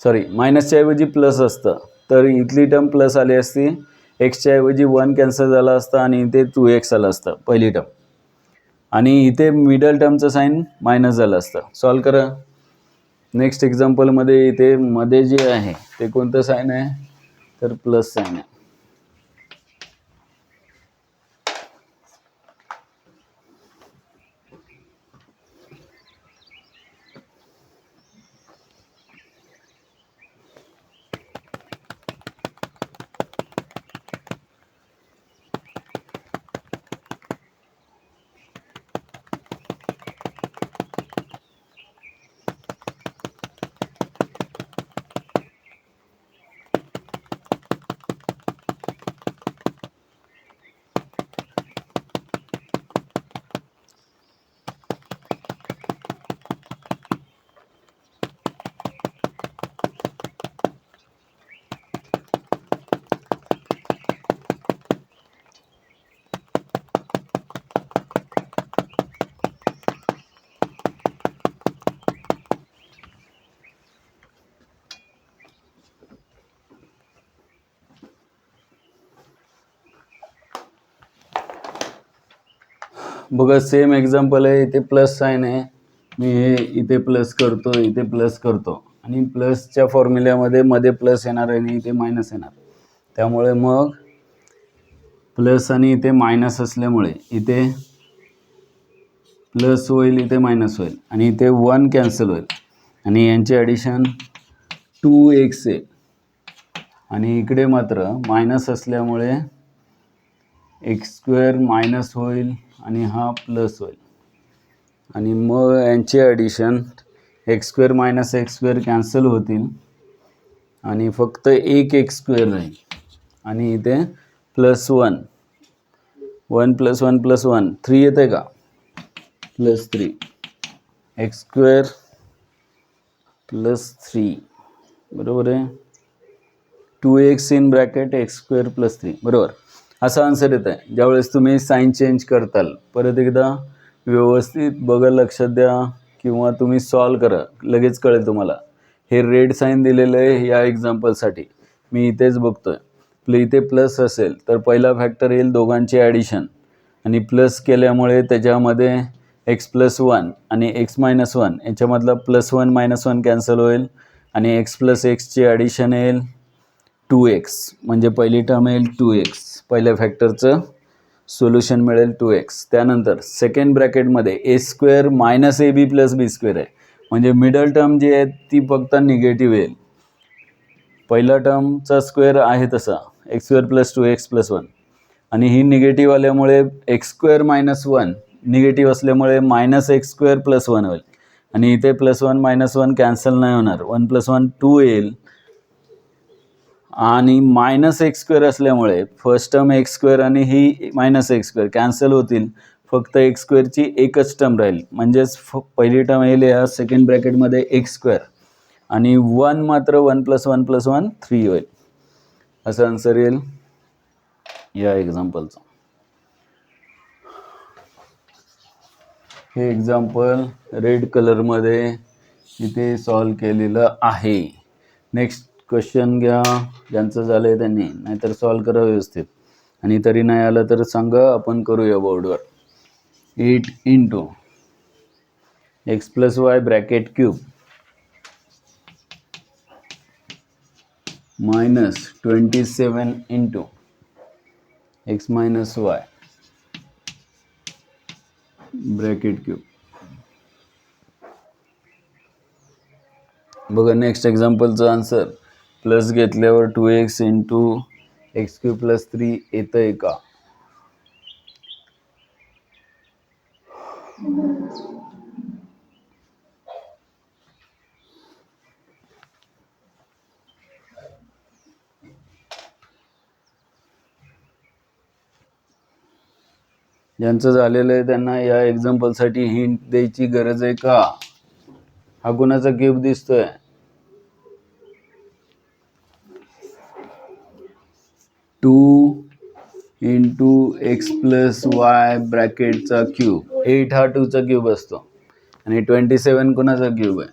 सॉरी मायनसच्या ऐवजी प्लस असतं तर इथली टर्म प्लस आली असती, एक्सच्या ऐवजी 1 कॅन्सल झाला असता आणि इथे 2x आला असता पहिली टर्म. आणि इथे मिडल टर्मचं साईन मायनस झालं असतं. सॉल्व करा. नेक्स्ट एक्झाम्पलमध्ये इथे मध्ये जे आहे ते कोणतं साईन आहे तर प्लस साईन आहे. बघा सेम एक्झाम्पल आहे. इथे प्लस साईन आहे. मी हे इथे प्लस करतो, इथे प्लस करतो आणि प्लसच्या फॉर्म्युल्यामध्ये मध्ये प्लस येणार आणि इथे मायनस येणार. त्यामुळे मग प्लस आणि इथे मायनस असल्यामुळे इथे प्लस होईल, इथे मायनस होईल आणि इथे 1 कॅन्सल होईल आणि यांचे ॲडिशन 2x आहे आणि इकडे मात्र मायनस असल्यामुळे x² मायनस होईल आणि हा प्लस होईल आणि मग यांचे addition x² minus x² cancel होतील आणि फक्त एक x² राहील आणि इथे +1 1 + 1 + 1 3 येते का +3 x² +3 बरोबर आहे. 2x इन ब्रॅकेट x² +3 बरोबर. असा आन्सर येत आहे. ज्यावेळेस तुम्ही साईन चेंज करताल परत एकदा व्यवस्थित बघा, लक्षात द्या किंवा तुम्ही सॉल्व करा, लगेच कळेल तुम्हाला. हे रेड साईन दिलेलं आहे या एक्झाम्पलसाठी. मी इथेच बघतोय. इथे प्लस असेल तर पहिला फॅक्टर येईल दोघांचे ॲडिशन आणि प्लस केल्यामुळे त्याच्यामध्ये x + 1 आणि x - 1 याच्यामधला +1 - 1 कॅन्सल होईल आणि x + x चे ॲडिशन येईल 2x म्हणजे पहिली टर्म येईल 2x. पहिल्या फॅक्टरचं सोल्युशन मिळेल 2x. त्यानंतर सेकंड ब्रॅकेटमध्ये a² - ab + b² आहे म्हणजे मिडल टर्म जी आहे ती फक्त निगेटिव्ह येईल. पहिला टर्मचा स्क्वेअर आहे तसा x² + 2x + 1 आणि ही निगेटिव्ह आल्यामुळे x² - 1 निगेटिव्ह असल्यामुळे -x² + 1 होईल आणि इथे +1 - 1 कॅन्सल नाही होणार. 1 + 1 2 येईल आणि -x² असल्यामुळे फर्स्ट टर्म x² आणि ही -x² कॅन्सल होतील. फक्त x² ची एकच टर्म राहील म्हणजेच पहिली टर्म येईल या सेकंड ब्रॅकेटमध्ये x² आणि 1 मात्र 1 + 1 + 1 3 होईल. असं आन्सर येईल या एक्झाम्पलचं. हे एक्झाम्पल रेड कलरमध्ये इथे सॉल्व केलेलं आहे. नेक्स्ट क्वेश्चन घ्या. ज्यांचं झालं आहे त्यांनी, नाहीतर सॉल्व करा व्यवस्थित आणि तरी नाही आलं तर सांगा, आपण करूया बोर्डवर. 8 × x + y bracket cube -27 × x - y bracket cube. बघा नेक्स्ट एक्झाम्पलचं आन्सर. प्लस घेतल्यावर 2x × x³ + 3 येतंय का? ज्यांचं झालेलं आहे त्यांना या एक्झाम्पलसाठी हिंट द्यायची गरज आहे का? हा कोणाचा क्यूब दिसतोय? टू × x + y ब्रॅकेटचा क्यूब. 8 हा 2चा क्यूब असतो आणि 27 कोणाचा क्यूब आहे?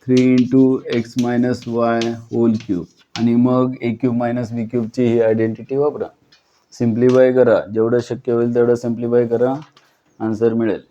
3 × x - y होल क्यूब. आणि मग a³ - b³ ची ही आयडेंटिटी वापरा. सिम्प्लिफाय करा, जेवढं शक्य होईल तेवढं सिम्प्लिफाय करा आन्सर मिळेल.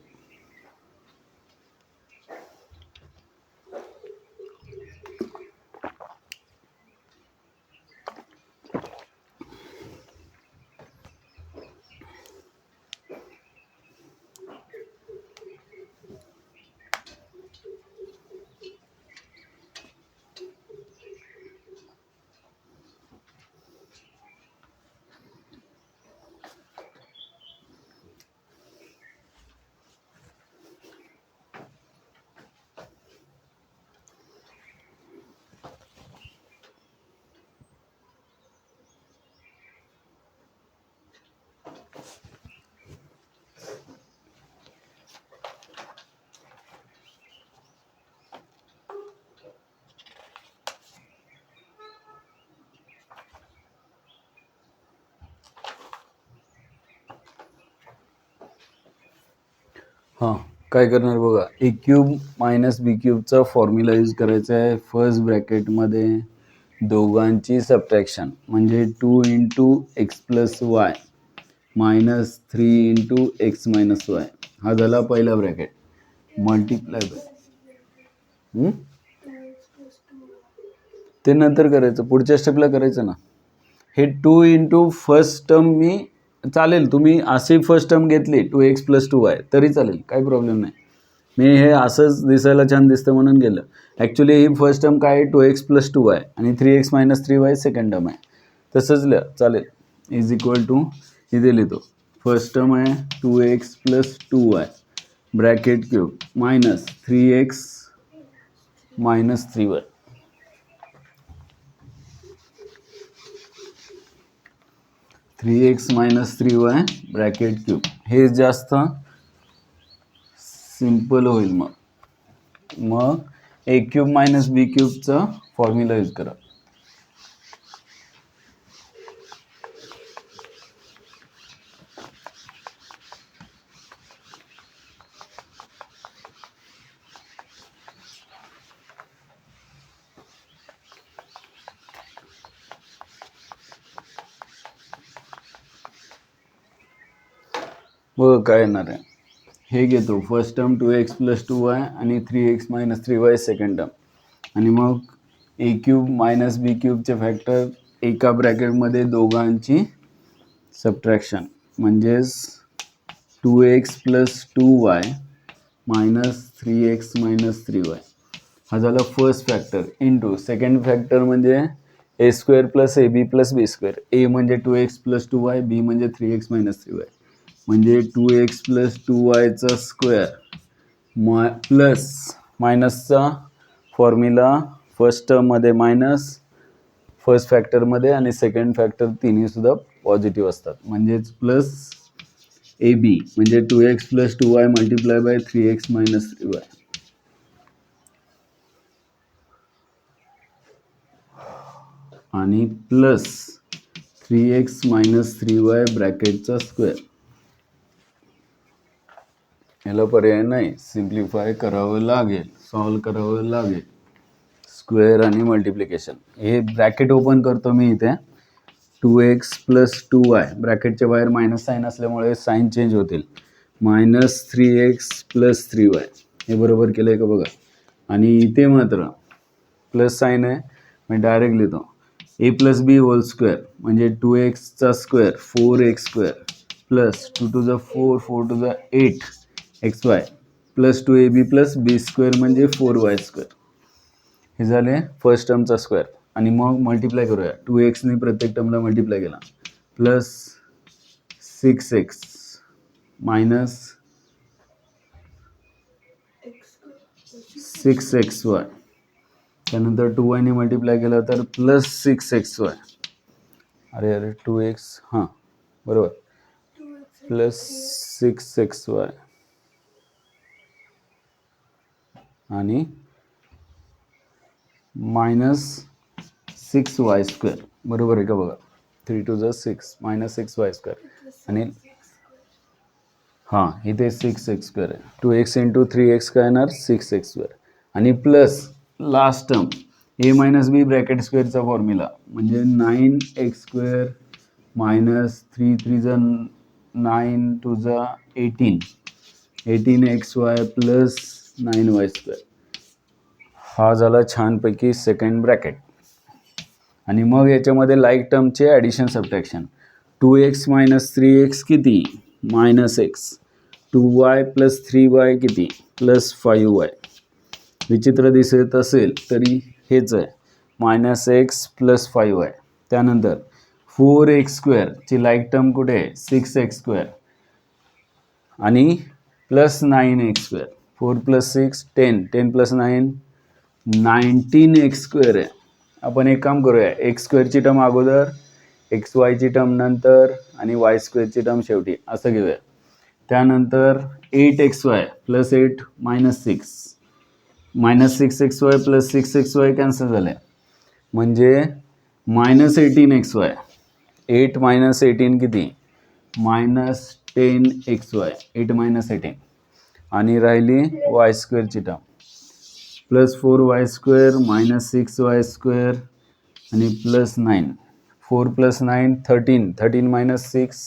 हां, काय करणार बघा, ए क्यूब मायनस बी क्यूबचा फॉर्म्युला यूज करायचा आहे. फर्स्ट ब्रॅकेटमध्ये दोघांची सबट्रॅक्शन म्हणजे 2 into X plus y minus 3 into x minus Y. हा झाला पहिला ब्रॅकेट. मल्टिप्लाय बाय ते नंतर करायचं, पुढच्या स्टेपला करायचं ना. हे 2 इंटू फर्स्ट टर्म मी चालेल, तुम्ही अशी फर्स्ट टर्म घेतली 2x प्लस 2y तरी चालेल, काही प्रॉब्लेम नाही. मी हे असंच दिसायला छान दिसतं म्हणून गेलं. ॲक्च्युली ही फर्स्ट टर्म काय आहे 2x प्लस 2y आणि 3x minus 3y second term आहे. तसंच लिहा चालेल. इज इक्वल टू इथे लिहितो. फर्स्ट टर्म आहे 2x plus 2y bracket cube minus 3x minus 3y. Three x minus 3y bracket cube. हे जास्त सिंपल होईल. मग ए क्यूब मायनस बी क्यूबचा फॉर्म्युला यूज करा. बघ काय येणार आहे. हे घेतो first term 2x plus 2y आणि 3x minus 3y second term. आणि मग ए क्यूब मायनस बी क्यूबचे फॅक्टर एका ब्रॅकेटमध्ये दोघांची सबट्रॅक्शन म्हणजेच 2x plus 2y minus 3x minus 3y. हा झाला first factor into second factor म्हणजे a square plus A B plus B square. A म्हणजे 2x प्लस 2y, बी म्हणजे 3x मायनस 3y म्हणजे 2x plus 2yचा स्क्वेअर प्लस मायनसचा formula first टर्ममध्ये minus first फॅक्टरमध्ये आणि सेकंड फॅक्टर तिन्हीसुद्धा पॉझिटिव्ह असतात. म्हणजेच प्लस ए बी म्हणजे 2x plus 2y multiply by 3x minus 3y आणि plus 3x minus 3y ब्रॅकेटचा square. याला पर्याय नाही, सिम्प्लिफाय करावं लागेल, सॉल्व करावं लागेल. स्क्वेअर आणि मल्टिप्लिकेशन. हे ब्रॅकेट ओपन करतो मी इथे. 2x प्लस 2y ब्रॅकेटच्या बाहेर मायनस साईन असल्यामुळे साईन चेंज होतील. मायनस 3x प्लस 3y हे बरोबर केलं आहे का बघा. आणि इथे मात्र प्लस साईन आहे, मी डायरेक्ट लिहितो a plus b whole square म्हणजे 2xचा square 4x square plus 2 to the 4 4 to the 8 xy plus 2ab plus B square म्हणजे 4y स्क्वेअर. हे झाले फर्स्ट टर्मचा स्क्वेअर. आणि मग मल्टिप्लाय करूया. 2xने प्रत्येक टर्मला मल्टिप्लाय केला प्लस 6x मायनस 6xy. त्यानंतर 2y ने मल्टिप्लाय केला तर प्लस 6xy. अरे 2x हां बरोबर प्लस 6xy आणि मायनस 6y स्क्वेअर बरोबर आहे का बघा. 3 to the 6 minus 6y square आणि हां इथे 6x स्क्वेअर आहे. 2x इंटू 3x काय येणार 6x स्क्वेअर आणि plus last term A minus B bracket स्क्वेअरचा फॉर्म्युला म्हणजे 9x square minus 3 3 9 to the 18 18xy plus 9y². हा झाला छानपैकी सेकंड ब्रॅकेट. आणि मग याच्यामध्ये लाईक टर्मचे addition subtraction. 2x minus 3x किती? -x. 2y प्लस 3y किती? Plus 5y. विचित्र दिसत असेल तरी हेच आहे, -x प्लस 5y. त्यानंतर 4x² ची लाईक टर्म कुठे आहे? 6x². आणि plus 9x². 4 plus 6 10, 10 plus 9 19x² आहे. आपण एक काम करूया, x² ची टर्म अगोदर, xy ची टर्म नंतर आणि y² ची टर्म शेवटी, असं घेऊया. त्यानंतर 8xy plus 8 minus 6, -6xy plus 6xy cancel झाले, म्हणजे -18xy. 8 मायनस 18 किती? -10xy. 8 मायनस 18. आणि राहिली y² ची term, plus 4y² minus 6y² आणि plus 9. 4 plus 9 13, 13 minus 6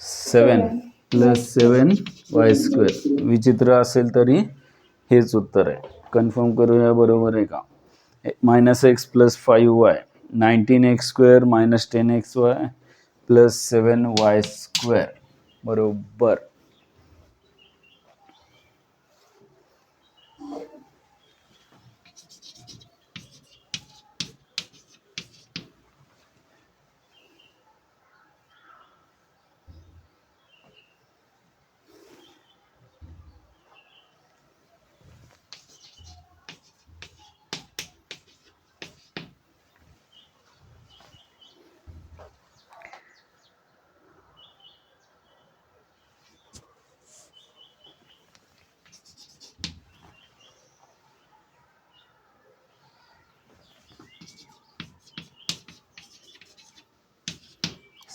7 plus 7y². विचित्र असेल तरी हेच उत्तर आहे. कन्फर्म करूया बरोबर आहे का? -x plus 5y, 19x² minus 10xy plus 7y². बरोबर.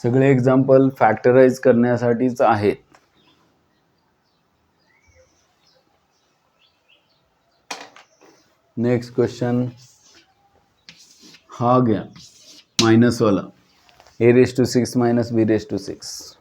सगळे एक्झाम्पल फॅक्टराइज करण्यासाठीच आहेत. नेक्स्ट क्वेश्चन हा घ्या, मायनसवाला. a⁶ minus b⁶.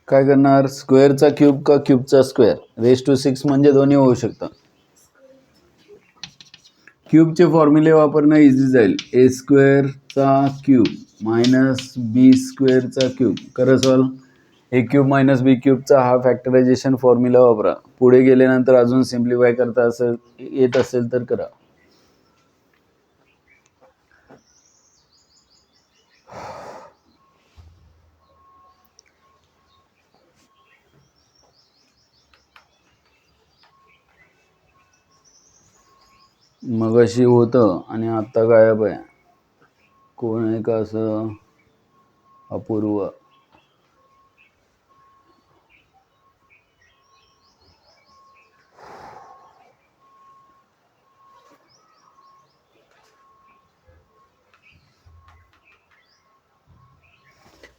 काय करणार? स्क्वेअरचा क्यूब का क्यूबचा स्क्वेअर? (6) म्हणजे दोन्ही होऊ शकतं. क्यूबचे फॉर्म्युले वापरणं इझी जाईल. a² cube minus b² cube. करा सॉल्व. a³ मायनस b³ हा फॅक्टरायझेशन फॉर्म्युला वापरा. पुढे गेल्यानंतर अजून सिम्प्लिफाय करता येत असेल तर करा. मगाशी होतं आणि आता गायब आहे. कोण आहे का असं? अपूर्व.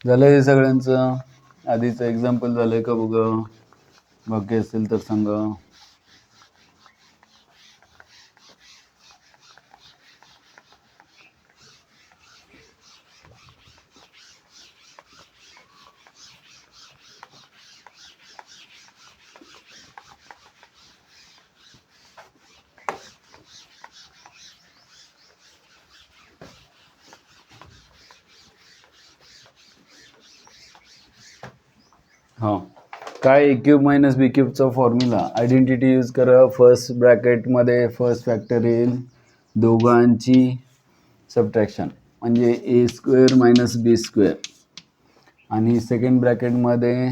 झालं हे सगळ्यांचं? आधीचं एक्झाम्पल झालंय का बघा? बाकी असेल तर सांगा. हां, काय a³ minus b³ formula? Identity use करा. फर्स्ट ब्रॅकेटमध्ये फर्स्ट फॅक्टर येईल, दोघांची सबट्रॅक्शन म्हणजे a² मायनस b². आणि सेकंड ब्रॅकेटमध्ये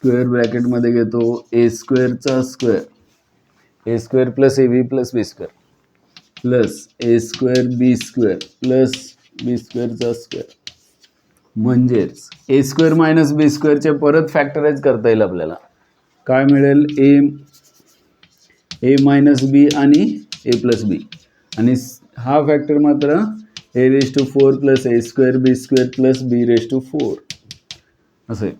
स्क्वेअर ब्रॅकेटमध्ये घेतो ए स्क्वेअरचा square, a square plus A B plus B square plus a square B square plus बी स्क्वेअरचा square, म्हणजेच ए स्क्वेअर मायनस बी स्क्वेअरचे परत फॅक्टराइज करता येईल आपल्याला. काय मिळेल? ए मायनस बी आणि ए प्लस बी, आणि हा फॅक्टर मात्र a raise to 4 plus a square B square plus b raise to 4 असे.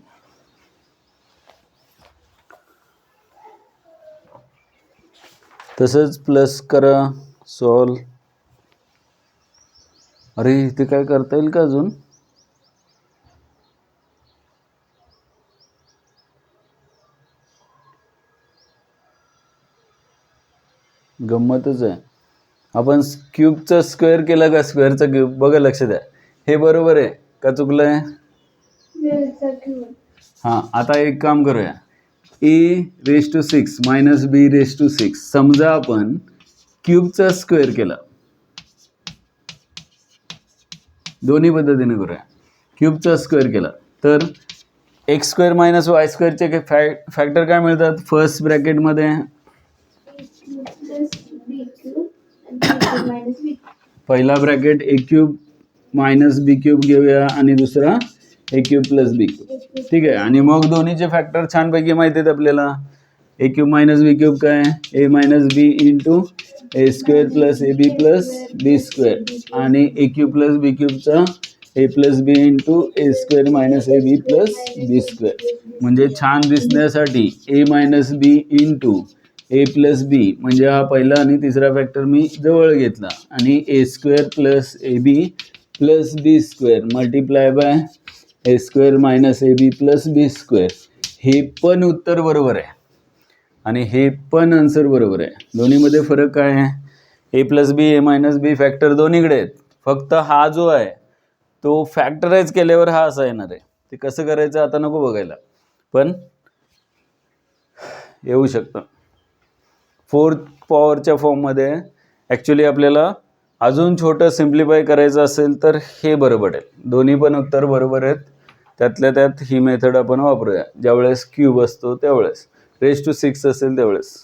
तसंच प्लस करा, सॉल्व. अरे इथे काय करता येईल का अजून? गंमतच आहे. आपण क्यूबचा स्क्वेअर केला का स्क्वेअरचा क्यूब? बघा लक्ष द्या, हे बरोबर आहे का चुकलं आहे? हां, आता एक काम करूया, a raise to 6 minus b raise to 6. समजा आपण क्यूबचा स्क्वेअर केला, दोन्ही पद्धतीने करूया. क्यूबचा स्क्वेअर केला तर एक्स स्क्वेअर मायनस वाय स्क्वेअरचे फॅक्टर काय मिळतात? फर्स्ट ब्रॅकेटमध्ये पहिला bracket a cube minus B cube घेऊया आणि दुसरा a cube plus b cube. ठीक आहे, आणि मग दोन्हीचे फॅक्टर छानपैकी माहिती आहेत आपल्याला. A cube minus B cube काय? A minus B into A square plus A B plus B square, आणि ए क्यूब प्लस बी क्यूबचा A plus B into A square minus A B plus B square. म्हणजे छान दिसण्यासाठी A minus B into A plus B, म्हणजे हा पहिला आणि तिसरा फॅक्टर मी जवळ घेतला, आणि A square plus A B plus B square multiply by A square minus A B plus B square. हे पण उत्तर बरोबर आहे आणि हे पण आन्सर बरोबर आहे. दोन्हीमध्ये फरक काय आहे? A plus B A minus B factor दोन्हीकडे आहेत, फक्त हा जो आहे तो फॅक्टराइज केल्यावर हा असा येणार आहे. ते कसं करायचं आता नको बघायला, पण येऊ शकतं. फोर्थ पॉवरच्या फॉर्ममध्ये ॲक्च्युली आपल्याला अजून छोटं सिम्प्लिफाय करायचं असेल तर हे बरं पडेल. दोन्ही पण उत्तर बरोबर आहेत, त्यातल्या त्यात ही मेथड आपण वापरूया. ज्यावेळेस क्यूब असतो त्यावेळेस, रेज टू 6 असेल त्यावेळेस.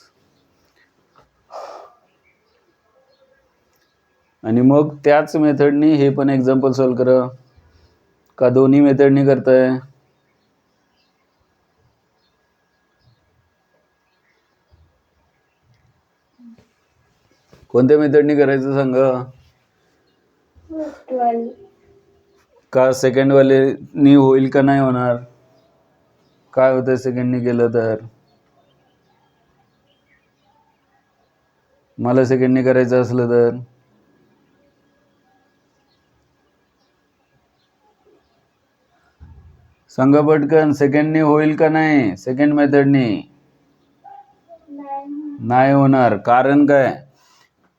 आणि मग त्याच मेथडनी हे पण एक्झाम्पल सॉल्व करा का दोन्ही मेथडनी करताय? कोणत्या मेथडनी करायचं सांगा? का सेकंडवालेनी होईल का नाही होणार? काय होतं सेकंडनी केलं तर? मला सेकंडनी करायचं असलं तर सांगा पटकन, सेकंडनी होईल का नाही? सेकंड मेथडनी नाही होणार. कारण काय?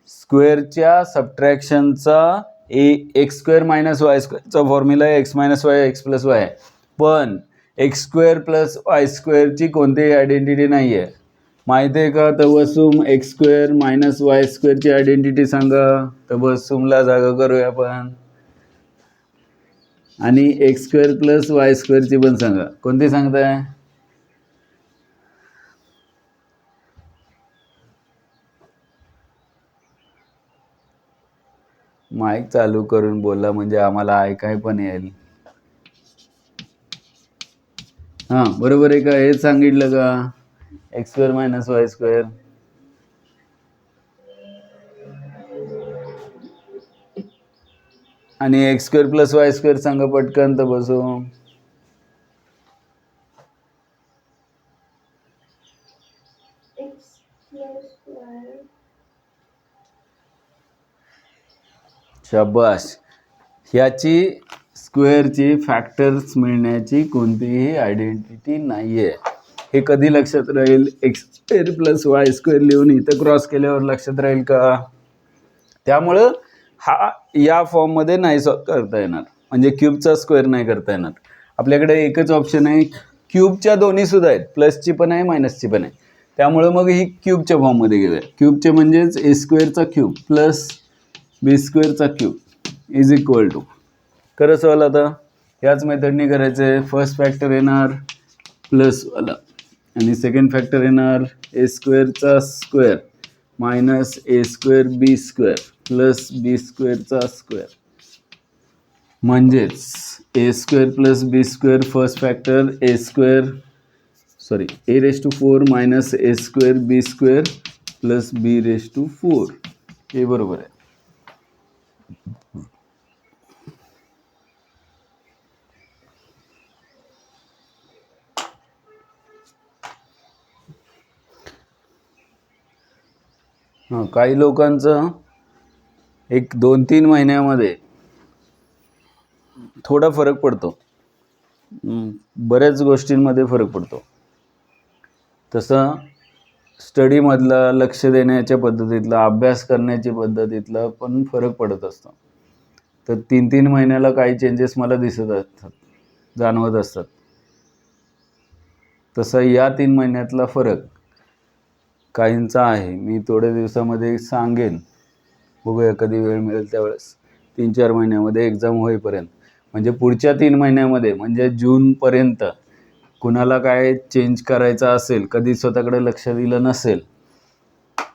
स्क्वेअरच्या सबट्रॅक्शनचा एक्स स्क्वेअर मायनस वाय स्क्वेअरचा फॉर्म्युला आहे X minus Y X plus Y, पण एक्स स्क्वेअर प्लस वाय स्क्वेअरची कोणतीही आयडेंटिटी नाही आहे. माहिती आहे का? Tabassum X square minus Y स्क्वेअरची आयडेंटिटी सांगा. तबसुमला जागा करूया आपण. आणि एक्स स्क्वेअर प्लस वाय स्क्वेअरची पण सांगा. कोणती सांगताय? माईक चालू करून बोला म्हणजे आम्हाला ऐकाय पण येईल. हां, बरोबर आहे का? हेच सांगितलं का? X square minus Y square. आणि X square plus Y square सांगा पटकन. तर बसू शाबाश. ह्याची स्क्वेअरची फॅक्टर्स मिळण्याची कोणतीही आयडेंटिटी नाही आहे. हे कधी लक्षात राहील? X square plus Y square लिहून इथं क्रॉस केल्यावर लक्षात राहील का? त्यामुळं हा या फॉर्ममध्ये नाही सॉल्व करता येणार, म्हणजे क्यूबचा स्क्वेअर नाही करता येणार. आपल्याकडे एकच ऑप्शन आहे, क्यूबच्या दोन्हीसुद्धा आहेत, प्लसची पण आहे मायनसची पण आहे. त्यामुळं मग ही क्यूबच्या फॉर्ममध्ये घेऊया. क्यूबचे म्हणजेच ए स्क्वेअरचा क्यूब प्लस बी स्क्वेअरचा क्यूब इज इक्वल टू. करा सॉल्व आता. याच मेथडनी करायचं आहे. फर्स्ट फॅक्टर येणार प्लस वाला आणि सेकंड फॅक्टर येणार ए स्क्वेअरचा square minus A square B square plus बी स्क्वेअरचा स्क्वेअर म्हणजेच ए square plus B square first factor A square A raise to 4 minus A square B square plus B raise to 4 हे बरोबर आहे. हां, काही लोकांचं एक 2-3 महिन्यामध्ये थोडा फरक पडतो, बऱ्याच गोष्टींमध्ये फरक पडतो. तसं स्टडीमधला लक्ष देण्याच्या पद्धतीतला अभ्यास करण्याची पद्धतीतला पण फरक पडत असतो. तर 3-3 महिन्याला काही चेंजेस मला दिसत असतात, जाणवत असतात. तसं या 3 महिन्यातला फरक काहींचा आहे. मी थोड्या दिवसामध्ये सांगेन, बघूया कधी वेळ मिळेल त्यावेळेस. 3-4 महिन्यामध्ये एक्झाम होईपर्यंत म्हणजे पुढच्या 3 महिन्यामध्ये म्हणजे जूनपर्यंत कुणाला काय चेंज करायचं असेल, कधी स्वतःकडे लक्ष दिलं नसेल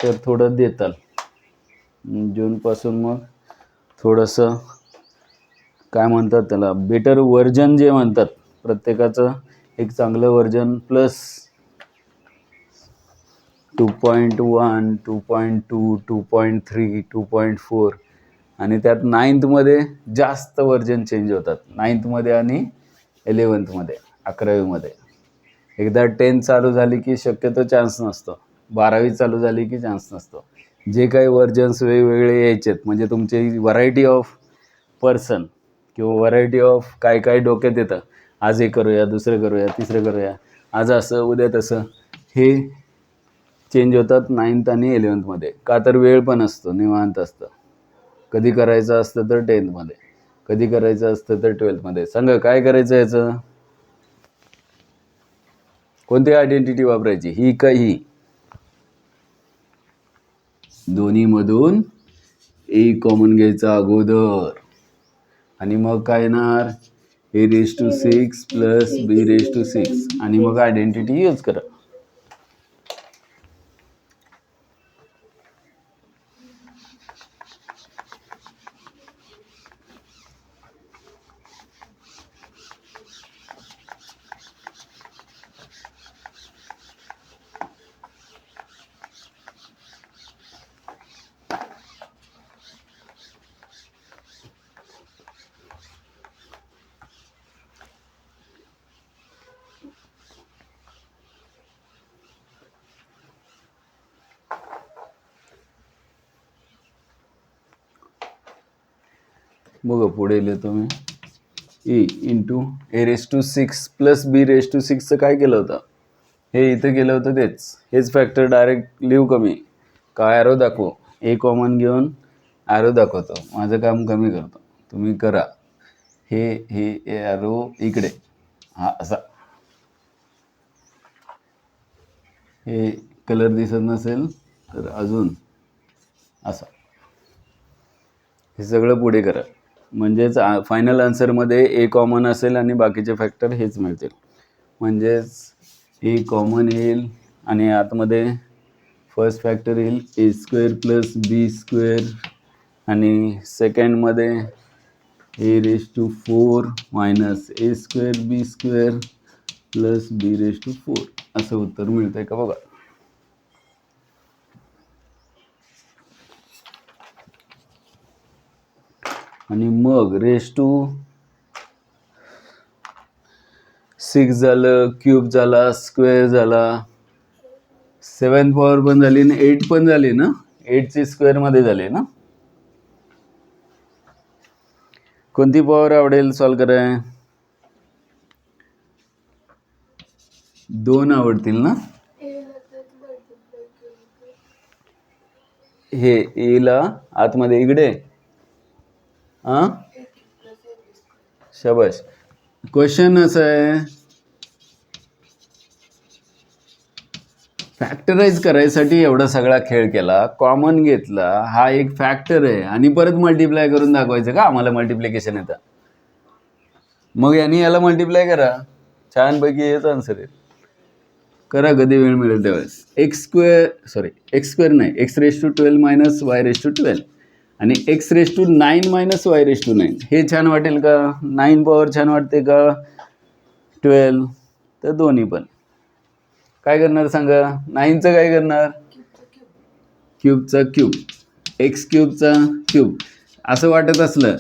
तर थोडं देताल. जूनपासून मग थोडंसं काय म्हणतात त्याला बेटर व्हर्जन जे म्हणतात, प्रत्येकाचं एक चांगलं व्हर्जन प्लस 2.1, 2.2, 2.3, 2.4 आणि त्यात 9thमध्ये जास्त व्हर्जन चेंज होतात. 9thमध्ये आणि 11thमध्ये 11वीमध्ये. एकदा 10th चालू झाली की शक्यतो चान्स नसतो. 12वी चालू झाली की चान्स नसतो. जे काही व्हर्जन्स वेगवेगळे यायचेत म्हणजे तुमची व्हरायटी ऑफ पर्सन किंवा व्हरायटी ऑफ काय काय डोक्यात येतं, आज हे करूया, दुसरं करूया, तिसरं करूया, आज असं उद्या तसं, हे चेंज होतात 9th आणि 11thमध्ये. का तर वेळ पण असतो, निवांत असतं. कधी करायचं असतं तर 10thमध्ये, कधी करायचं असतं तर 12thमध्ये. सांगा काय करायचं याचं, कोणती आयडेंटिटी वापरायची, ही का ही? दोन्हीमधून ए कॉमन घ्यायचा अगोदर आणि मग काय येणार A raise to 6 plus B raise to 6 आणि मग आयडेंटिटी यूज करा. बघा पुढे लिहितो मी. A into A raise to 6 plus B raise to 6चं काय केलं होतं, हे इथं केलं होतं हेच फॅक्टर डायरेक्ट लिहू कमी का ॲरो दाखवू? ए कॉमन घेऊन ॲरो दाखवतो, माझं काम कमी करतो, तुम्ही करा. हे ॲरो इकडे हा असा, हे कलर दिसत नसेल तर अजून असा, हे सगळं पुढे करा. म्हणजेच फायनल आन्सरमध्ये ए कॉमन असेल आणि बाकीचे फॅक्टर हेच मिळतील. म्हणजेच ए कॉमन येईल आणि आतमध्ये फर्स्ट फॅक्टर येईल A square plus B square आणि सेकंडमध्ये A raise to 4 minus A square B square plus B raise to 4 असं उत्तर मिळतंय का बघा. आणि मग रेस टू 6 झालं, क्यूब झाला, स्क्वेअर झाला, 7th पॉवर पण झाली आणि 8 पण झाली ना, 8ची स्क्वेअरमध्ये झाली ना. कोणती पॉवर आवडेल सॉल्व कराय? 2 आवडतील ना. हे एला आतमध्ये इकडे हां शाबाश. क्वेश्चन असं आहे, फॅक्टराइज करायसाठी एवढा सगळा खेळ केला, कॉमन घेतला, हा एक फॅक्टर आहे आणि परत मल्टिप्लाय करून दाखवायचं का आम्हाला मल्टिप्लिकेशन येतं. मग यांनी याला मल्टिप्लाय करा, छानपैकी हेच आन्सर आहे. करा कधी वेळ मिळेल त्यावेळेस. एक्स स्क्वेअर नाही, x⁻12 मायनस y⁻12 आणि x⁻9 मायनस y⁻9. हे छान वाटेल का? 9 पॉवर छान वाटते का 12? तर दोन्ही पण. काय करणार सांगा? 9चं काय करणार? क्यूबचा क्यूब, एक्स क्यूबचा क्यूब. असं वाटत असलं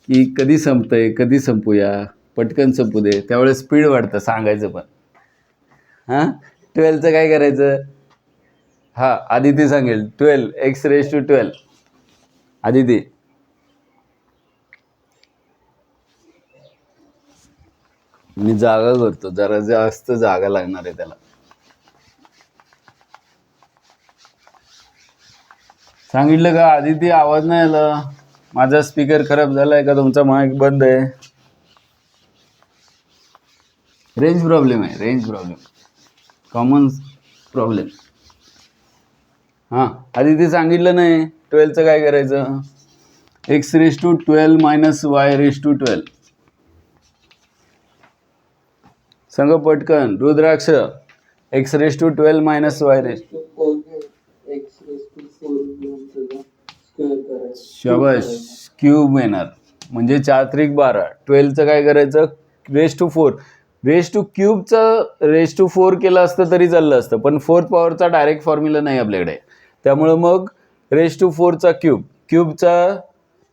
की कधी संपतंय, कधी संपूया, पटकन संपू दे, त्यावेळेस स्पीड वाढतं सांगायचं पण. हां 12चं काय करायचं? हां आदिती सांगेल 12 x⁻12. आदिती मी जागा करतो, जरा जास्त जागा लागणार आहे त्याला. सांगितलं का? आदिती आवाज नाही आला. माझा स्पीकर खराब झालाय का तुमचा माईक बंद आहे? रेंज प्रॉब्लेम आहे, रेंज प्रॉब्लेम, कॉमन प्रॉब्लेम. हां आदिती सांगितलं नाही 12चं काय करायचं? x⁻12 minus y⁻12. सांगा पटकन. रुद्राक्ष x⁻12 मायनस शाबाश, क्यूब येणार म्हणजे 4×12. 12चं काय करायचं? r⁻4. r⁻³ केलं असतं तरी चाललं असतं, पण 4th पॉवरचा डायरेक्ट फॉर्म्युला नाही आपल्याकडे. त्यामुळं मग r⁻4चा क्यूब, क्यूबचा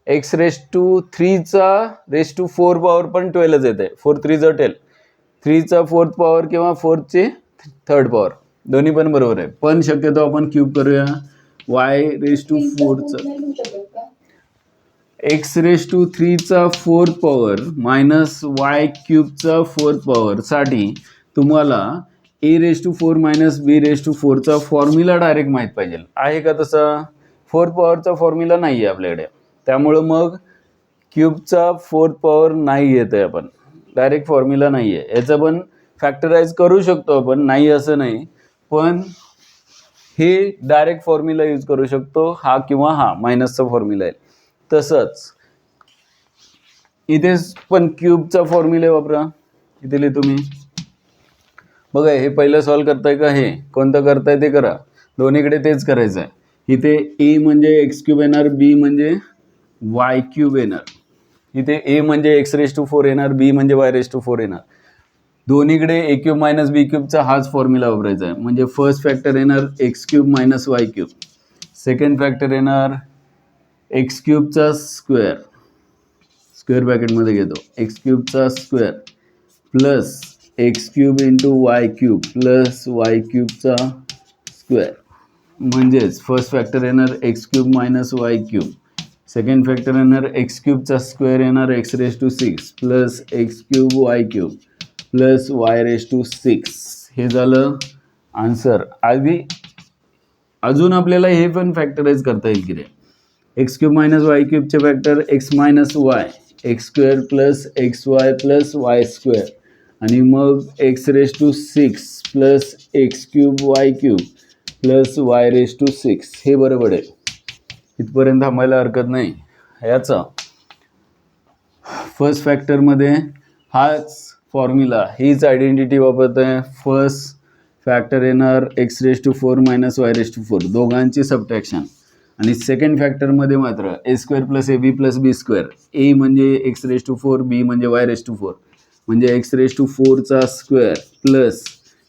x⁻3चा r⁻4 पॉवर पण 12च येते. 4×3 12, 3चा 4th पॉवर किंवा 4ची 3rd पॉवर, दोन्ही पण बरोबर आहे. पण शक्यतो आपण क्यूब करूया. y⁻4चा x⁻3चा 4th पॉवर मायनस y⁻चा 4th पॉवर साठी तुम्हाला a⁻4 मायनस b⁻4चा फॉर्म्युला डायरेक्ट माहीत पाहिजे. आहे का तसा? 4th पॉवरचा फॉर्म्युला नाही आहे आपल्याकडे, त्यामुळं मग क्यूबचा 4th पॉवर नाही येत आहे. आपण डायरेक्ट फॉर्म्युला नाही आहे. याचं पण फॅक्टराइज करू शकतो आपण, नाही असं नाही, पण हे डायरेक्ट फॉर्म्युला यूज करू शकतो, हा किंवा हा मायनसचा फॉर्म्युला आहे. तसंच इथे पण क्यूबचा फॉर्म्युला वापरा. इथे लिहितो मी. बघा हे पहिलं सॉल्व करताय का? हे कोणतं करताय ते करा, दोन्हीकडे तेच करायचं आहे. इथे a म्हणजे x³ येणार, b म्हणजे y³ येणार. इथे a म्हणजे x⁻4 येणार, b म्हणजे y⁻4 येणार. दोन्हीकडे a³ मायनस b³ हाच फॉर्म्युला वापरायचा आहे. म्हणजे फर्स्ट फॅक्टर येणार x³ minus y³, second factor येणार x³ स्क्वेअर, स्क्वेअर ब्रॅकेटमध्ये घेतो, x³ square plus x³ into y³ plus y³ square. म्हणजेच फर्स्ट फॅक्टर येणार x³ minus y³, second factor येणार x³ स्क्वेअर येणार x⁻6 plus x³ y³ plus y⁻6. हे झालं answer. अजून आपल्याला हे पण फॅक्टराइज करता येईल की रे. x³ minus y³ factor x minus y, x² plus xy plus y² आणि मग x⁻6 plus x³ y³ plus y⁻6. हे बरोबर आहे, इथपर्यंत थांबायला हरकत नाही. याचा फर्स्ट फॅक्टरमध्ये हाच फॉर्म्युला, हीच आयडेंटिटी वापरत आहे. फर्स्ट फॅक्टर येणार x⁻4 मायनस y⁻4, दोघांची सबट्रॅक्शन. आणि सेकंड फॅक्टरमध्ये मात्र a² plus ab plus b². a म्हणजे x⁻4, b म्हणजे y⁻4, म्हणजे x⁻4चा square plus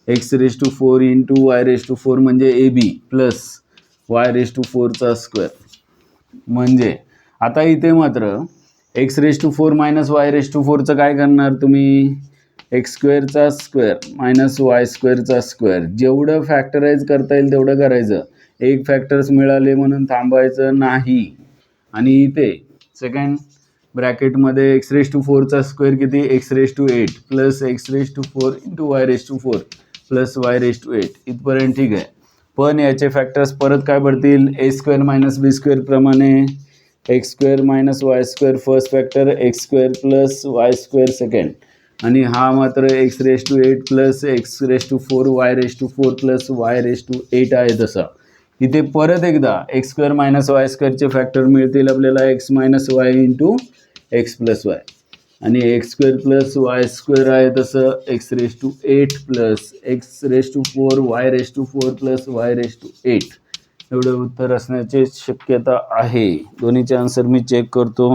x⁻4 into y⁻4 म्हणजे ab प्लस y⁻4चा स्क्वेअर. म्हणजे आता इथे मात्र x⁻4 मायनस y⁻4चं काय करणार तुम्ही? x² square minus y² square. जेवढं फॅक्टराइज करता येईल तेवढं करायचं. एक फॅक्टर्स मिळाले म्हणून थांबायचं नाही. आणि इथे सेकंड ब्रॅकेटमध्ये x⁻4चा स्क्वेअर किती? x�8 plus x⁻4 into y⁻4 plus y⁻8. इथपर्यंत ठीक आहे. पण याचे फॅक्टर्स परत काय पडतील? a² मायनस b² प्रमाणे x² minus y² first factor, x² plus y² second, आणि हा मात्र x⁻8 plus x⁻4 y⁻4 plus y⁻8 आहे. तसा इथे परत एकदा x² मायनस y² चे फॅक्टर मिळतील आपल्याला, x minus y into x plus y. आणि X square plus Y square आहे तसं X raise to 8 plus X raise to 4 Y raise to 4 plus Y raise to 8 एवढं उत्तर असण्याची शक्यता आहे. दोन्हीचे आन्सर मी चेक करतो.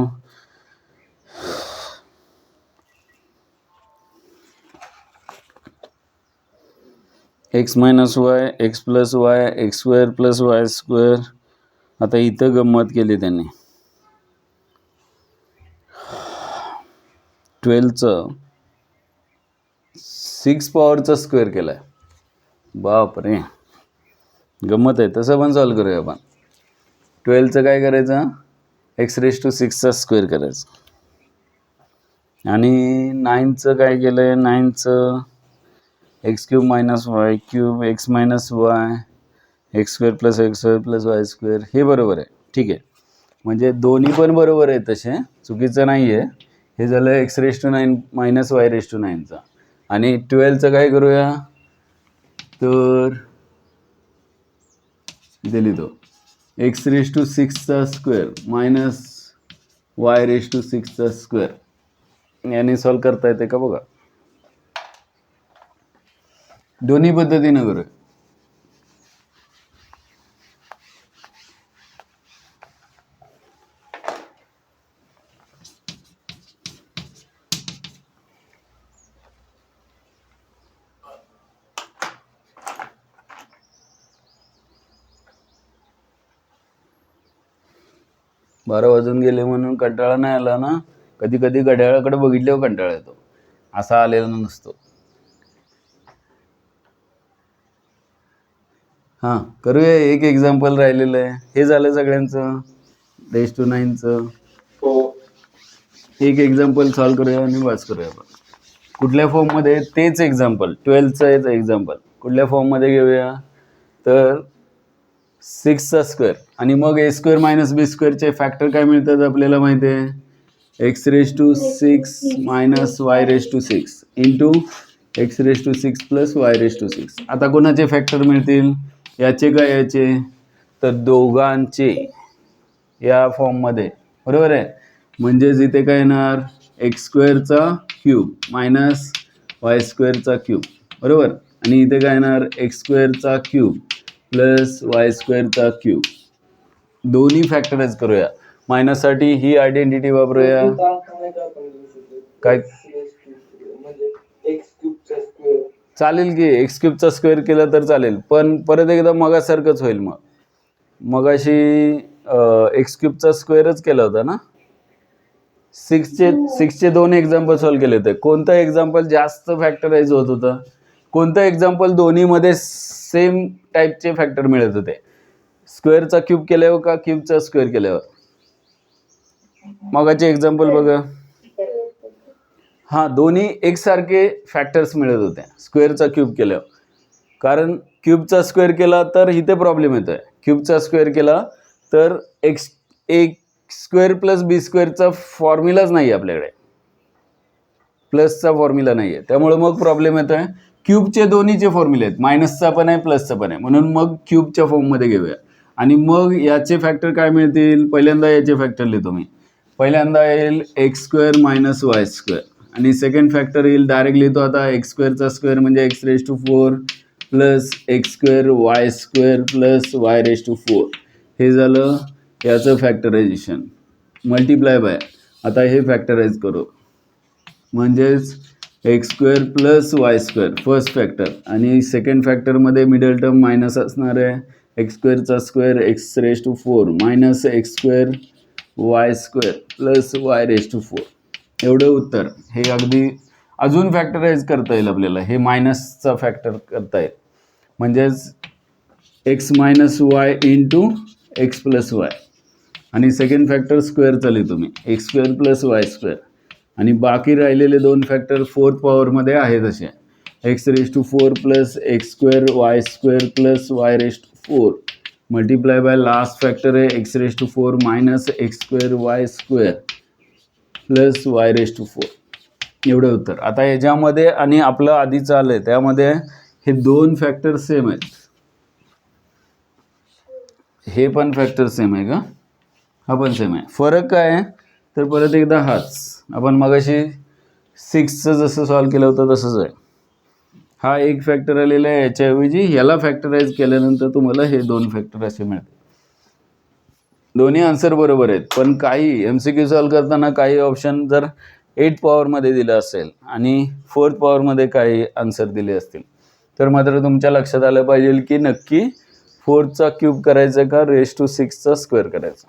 X minus Y X plus Y X square plus Y square. आता इथं गंमत केली त्यांनी. 12चं 6 पॉवरचा स्क्वेअर केलाय. बाप रे, गंमत आहे. तसं पण सॉल्व करूया आपण. 12चं काय करायचं, एक्स रेस टू 6चा स्क्वेअर करायचं. आणि 9चं काय केलंय, 9चं X cube minus Y cube X minus Y X square plus Y square. हे बरोबर आहे, ठीक आहे. म्हणजे दोन्ही पण बरोबर आहे, तसे चुकीचं नाही आहे. हे झालं X raise to 9 minus Y raise to 9चा. आणि 12चं काय करूया, तर इथे लिहितो एक्स रेस टू 6चा square minus Y raise to 6चा स्क्वेअर. याने सॉल्व करता येते का बघा. दोन्ही पद्धतीनं करूया. बारा वाजून गेले म्हणून कंटाळा नाही आला ना. कधी कधी घड्याळाकडे बघितल्यावर कंटाळा येतो, असा आलेला नसतो. हां, करूया. एक एक्झाम्पल राहिलेलं आहे. हे झालं सगळ्यांचं रेस टू 9चं. एक एक्झाम्पल सॉल्व करूया आणि बस करूया आपण. कुठल्या फॉर्ममध्ये, तेच एक्झाम्पल 12चं एक्झाम्पल कुठल्या फॉर्ममध्ये घेऊया, तर 6चा स्क्वेअर आणि मग ए स्क्वेअर मायनस बी स्क्वेअरचे फॅक्टर काय मिळतात आपल्याला माहिती आहे. X raise to 6 minus Y raise to 6 into X raise to 6 plus Y raise to 6. आता कोणाचे फॅक्टर मिळतील, याचे का याचे, तर दोघांचे या फॉर्ममध्ये, बरोबर आहे. म्हणजेच इथे काय येणार, एक्स स्क्वेअरचा क्यूब मायनस वाय स्क्वेअरचा क्यूब, बरोबर. आणि इथे काय येणार, एक्स स्क्वेअरचा क्यूब प्लस वाय स्क्वेअरचा क्यूब. दोन्ही फॅक्टराइज करूया. मायनससाठी ही आयडेंटिटी वापरूया. काय चालेल की, एक्स क्यूबचा स्क्वेअर केला तर चालेल, पण परत एकदा मगासारखंच होईल. मगाशी एक्स क्यूबचा स्क्वेअरच केला होता ना. 6चे दोन एक्झाम्पल सॉल्व केले होते. कोणतं एक्झाम्पल जास्त फॅक्टराइज होत होतं, कोणतं एक्झाम्पल दोन्हीमध्ये सेम टाईपचे फॅक्टर मिळत होते, स्क्वेअरचा क्यूब केल्यावर का क्यूबचा स्क्वेअर केल्यावर. मगाचे एक्झाम्पल बघा. हां, दोन्ही एकसारखे फॅक्टर्स मिळत होते स्क्वेअरचा क्यूब केल्यावर. कारण क्यूबचा स्क्वेअर केला तर इथे प्रॉब्लेम येतो आहे. क्यूबचा स्क्वेअर केला तर एक्स स्क्वेअर प्लस बी स्क्वेअरचा फॉर्म्युलाच नाही आहे आपल्याकडे, प्लसचा फॉर्म्युला नाही आहे. त्यामुळे मग प्रॉब्लेम येतो आहे. क्यूबचे दोन्हीचे फॉर्म्युले आहेत, मायनसचा पण आहे प्लसचा पण आहे, म्हणून मग क्यूबच्या फॉर्ममध्ये घेऊया. आणि मग याचे फॅक्टर काय मिळतील, पहिल्यांदा याचे फॅक्टर लिहितो मी. पहिल्यांदा येईल X square minus Y square आणि सेकंड फॅक्टर येईल, डायरेक्ट लिहितो आता, एक्स स्क्वेअरचा स्क्वेअर म्हणजे X raise to 4 plus X square Y square plus Y raise to 4. हे झालं याचं फॅक्टरायझेशन, मल्टिप्लाय बाय. आता हे फॅक्टराइज करू, म्हणजेच X square plus Y square first factor आणि सेकंड फॅक्टरमध्ये मिडल टर्म मायनस असणार आहे. एक्स स्क्वेअरचा square X raise to 4 minus X square Y square plus Y raise to 4. एवढं उत्तर. हे अगदी अजून फॅक्टराइज करता येईल आपल्याला, हे मायनसचा फॅक्टर करता येईल. म्हणजेच X minus Y into X plus Y आणि सेकंड फॅक्टर स्क्वेअरचा लिहितो मी, X square plus Y square. आणि बाकी राहिलेले दोन फॅक्टर फोर्थ पॉवरमध्ये आहेत असे, X raise to 4 plus X square Y square plus Y raise to 4 multiply by last factor आहे X raise to 4 minus X square Y square plus Y raise to 4. एवढं उत्तर. आता याच्यामध्ये आणि आपलं आधीचं आलं आहे त्यामध्ये हे दोन फॅक्टर सेम आहेत. हे पण फॅक्टर सेम आहे का, हा पण सेम आहे. फरक काय आहे, तर परत एकदा हाच आपण मगाशी 6चं जसं सॉल्व केलं होतं तसंच आहे. हा एक फॅक्टर आलेला आहे, याच्याऐवजी याला फॅक्टराइज केल्यानंतर तुम्हाला हे 2 फॅक्टर असे मिळतात. दोन्ही आन्सर बरोबर आहेत, पण काही MCQ सॉल्व करताना काही ऑप्शन जर 8 पॉवरमध्ये दिलं असेल आणि 4th पॉवरमध्ये काही आन्सर दिले असतील तर मात्र तुमच्या लक्षात आलं पाहिजे की नक्की 4चा क्यूब करायचा का रेज टू 6चा स्क्वेअर करायचा.